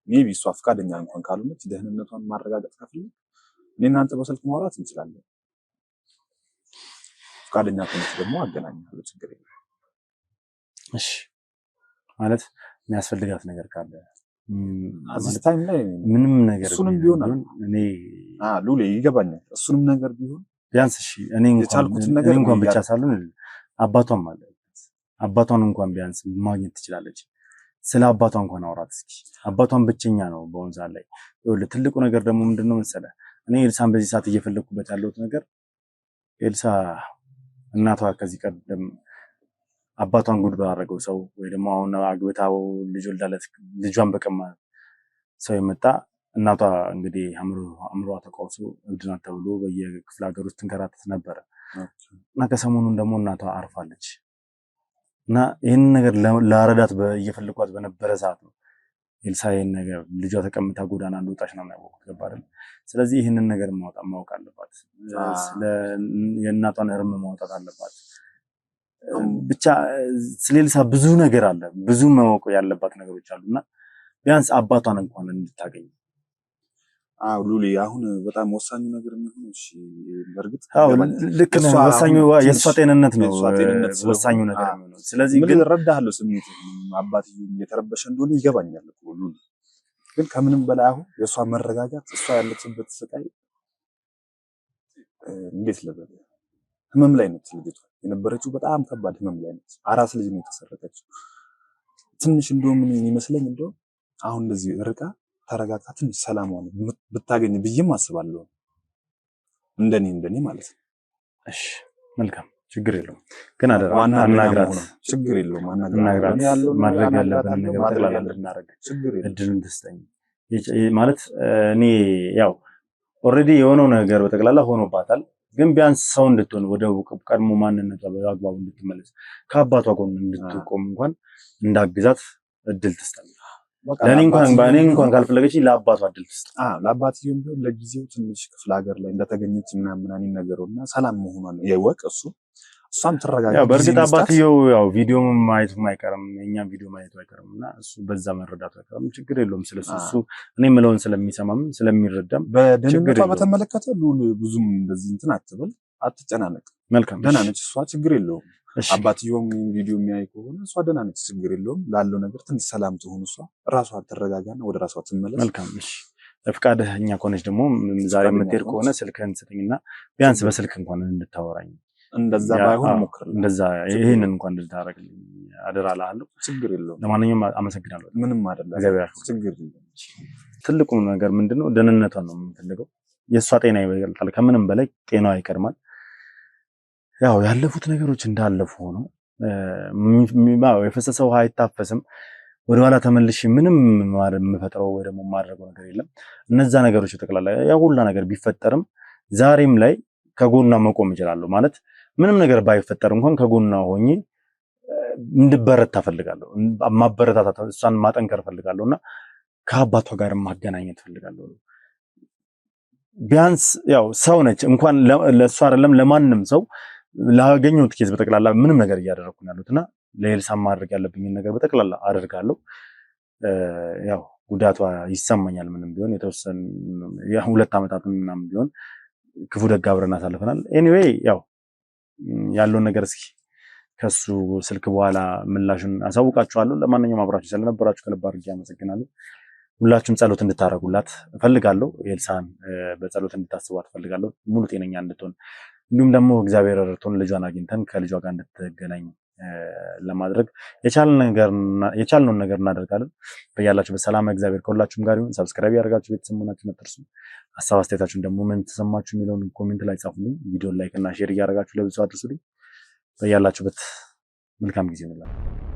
ሜቢ እሷ ፈቃደኛ እንኳን ካልሆነች ደህንነቷን ማረጋገጥ ከፈለክ እኔ እናንተ በስልክ ማውራት እንችላለን። ፈቃደኛ ከሆነች ደግሞ አገናኛለሁ፣ ችግር የለም። እሺ ማለት የሚያስፈልጋት ነገር ካለ አዚስ ታይም ላይ ምንም ነገር እሱንም ቢሆን እኔ ሉሌ ይገባኛል። እሱንም ነገር ቢሆን ቢያንስ እሺ እኔ እንኳን ብቻ ሳልሆን አባቷም አለ። አባቷን እንኳን ቢያንስ ማግኘት ትችላለች። ስለ አባቷ እንኳን አውራት እስኪ። አባቷን ብቸኛ ነው በአሁን ሰዓት ላይ። ይኸውልህ ትልቁ ነገር ደግሞ ምንድነው መሰለህ፣ እኔ ኤልሳን በዚህ ሰዓት እየፈለኩበት ያለሁት ነገር ኤልሳ እናቷ ከዚህ ቀደም አባቷን ጉድ ባደረገው ሰው ወይ ደግሞ አሁን አግብታው ልጅ ወልዳለት ልጇን በቀማ ሰው የመጣ እናቷ እንግዲህ አእምሮዋ ተቃውሶ እብድ ናት ተብሎ በየክፍለ ሀገር ውስጥ ትንከራተት ነበረ እና ከሰሞኑን ደግሞ እናቷ አርፋለች እና ይህንን ነገር ለአረዳት እየፈለኳት በነበረ ሰዓት ነው ኤልሳ ይህን ነገር ልጇ ተቀምጣ ጎዳና እንደወጣች ነው ያወቅሁት። ገባ አይደል? ስለዚህ ይህንን ነገር ማወቅ አለባት። ስለ የእናቷን እርም ማውጣት አለባት። ብቻ ስለ ኤልሳ ብዙ ነገር አለ፣ ብዙ ማወቅ ያለባት ነገሮች አሉና ቢያንስ አባቷን እንኳን እንድታገኝ። ሉሊ አሁን በጣም ወሳኙ ነገር የሚሆነው እሺ፣ በእርግጥ ልክ ነው። ወሳኙ የእሷ ጤንነት ነው ወሳኙ ነገር ነው። ስለዚህ ግን እረዳሃለሁ ስሜት አባትዬው እየተረበሸ እንደሆነ ይገባኛል እኮ ሉሊ። ግን ከምንም በላይ አሁን የእሷ መረጋጋት፣ እሷ ያለችበት ስቃይ እንዴት ልበል፣ ህመም ላይ ነች ልጅቷ የነበረችው፣ በጣም ከባድ ህመም ላይ ነች። አራስ ልጅ ነው የተሰረቀችው። ትንሽ እንደውም ምን ይመስለኝ እንደው አሁን እንደዚህ ርቃ ተረጋግታ ትንሽ ሰላሟን ብታገኝ ብዬም አስባለሁ። እንደኔ ማለት ነው። እሺ መልካም፣ ችግር የለውም። ግን አደራ አናግራት፣ ችግር የለውም። አናግራት፣ ማድረግ ያለብን ነገር ጠቅላላ እንድናደርግ እድሉን ትስጠኝ ማለት እኔ ያው ኦልሬዲ የሆነው ነገር በጠቅላላ ሆኖባታል። ግን ቢያንስ ሰው እንድትሆን ወደ ቀድሞ ማንነቷ በአግባቡ እንድትመለስ ከአባቷ ጎን እንድትቆም እንኳን እንዳግዛት እድል ትስጠኝ። ለኔ እንኳን ካልፈለገች ለአባቷ እድል ትስጥ። ለአባትየውም ቢሆን ለጊዜው ትንሽ ክፍለ ሀገር ላይ እንደተገኘች ምናምን ይነገረውና ሰላም መሆኗን የወቅ እሷም ትረጋጋ። ያው በእርግጥ አባትየው ያው ቪዲዮ ማየቱም አይቀርም፣ የኛም ቪዲዮ ማየቱ አይቀርምና እሱ በዛ መረዳቱ አይቀርም። ችግር የለውም። ስለሱ እሱ እኔ የምለውን ስለሚሰማም ስለሚረዳም በደንነቷ በተመለከተ ብዙም እንደዚህ እንትን አትበል፣ አትጨናነቅ። መልካም ደህና ነች እሷ፣ ችግር የለውም። አባትየውም ቪዲዮ የሚያይ ከሆነ እሷ ደህና ነች፣ ችግር የለውም። ላለው ነገር ትንሽ ሰላም ትሆን፣ እሷ ራሷ ትረጋጋና ወደ ራሷ ትመለስ። መልካም እሺ። ፍቃደኛ ከሆነች ደግሞ ዛሬ የምትሄድ ከሆነ ስልክህን ስጠኝና ቢያንስ በስልክ እንኳን እንድታወራኝ፣ እንደዛ ባይሆን ሞክር፣ እንደዛ ይሄንን እንኳን እንድታረግልኝ አደራ እልሃለሁ። ችግር የለውም። ለማንኛውም አመሰግናለሁ። ምንም አይደለም፣ ችግር የለውም። ትልቁ ነገር ምንድነው ደህንነቷን ነው የምፈልገው። የእሷ ጤና ይበልጣል፣ ከምንም በላይ ጤናዋ ይቀድማል። ያው ያለፉት ነገሮች እንዳለፉ ሆኖ የፈሰሰው ውሃ አይታፈስም። ወደኋላ ተመልሼ ምንም የምፈጥረው ወይ ደግሞ የማድረገው ነገር የለም። እነዛ ነገሮች ተጠቅላላ ያ ሁላ ነገር ቢፈጠርም ዛሬም ላይ ከጎኗ መቆም እችላለሁ። ማለት ምንም ነገር ባይፈጠር እንኳን ከጎኗ ሆኜ እንድበረታ ፈልጋለሁ፣ ማበረታታት፣ እሷን ማጠንከር ፈልጋለሁና ከአባቷ ጋር ማገናኘት ፈልጋለሁ። ቢያንስ ያው ሰው ነች፣ እንኳን ለእሷ አይደለም ለማንም ሰው ላገኘሁት ኬዝ በጠቅላላ ምንም ነገር እያደረኩ ነው ያሉትና ለኤልሳ ማድረግ ያለብኝን ነገር በጠቅላላ አደርጋለሁ። ያው ጉዳቷ ይሰማኛል። ምንም ቢሆን የተወሰነ 2 ዓመታት ምናምን ቢሆን ክፉ ደግ አብረን አሳልፈናል። ኤኒዌይ ያው ያለውን ነገር እስኪ ከሱ ስልክ በኋላ ምላሹን አሳውቃችኋለሁ። ለማንኛውም አብራችሁ ስለነበራችሁ ከልብ አድርጌ አመሰግናለሁ። ሁላችሁም ጸሎት እንድታረጉላት እፈልጋለሁ። ኤልሳን በጸሎት እንድታስቧት እፈልጋለሁ፣ ሙሉ ጤነኛ እንድትሆን፣ እንዲሁም ደግሞ እግዚአብሔር ረድቶን ልጇን አግኝተን ከልጇ ጋር እንድትገናኝ ለማድረግ የቻልነውን ነገር እናደርጋለን። በያላችሁበት ሰላም እግዚአብሔር ከሁላችሁም ጋር ይሁን። ሰብስክራይብ ያደርጋችሁ ቤተሰብ መሆናችሁን አትርሱ። ሀሳብ አስተያየታችሁን ደግሞ ምን ተሰማችሁ የሚለውን ኮሜንት ላይ ጻፉልኝ። ቪዲዮን ላይክ እና ሼር እያደረጋችሁ ለብዙ አድርሱልኝ። በያላችሁበት መልካም ጊዜ ይሁንላችሁ።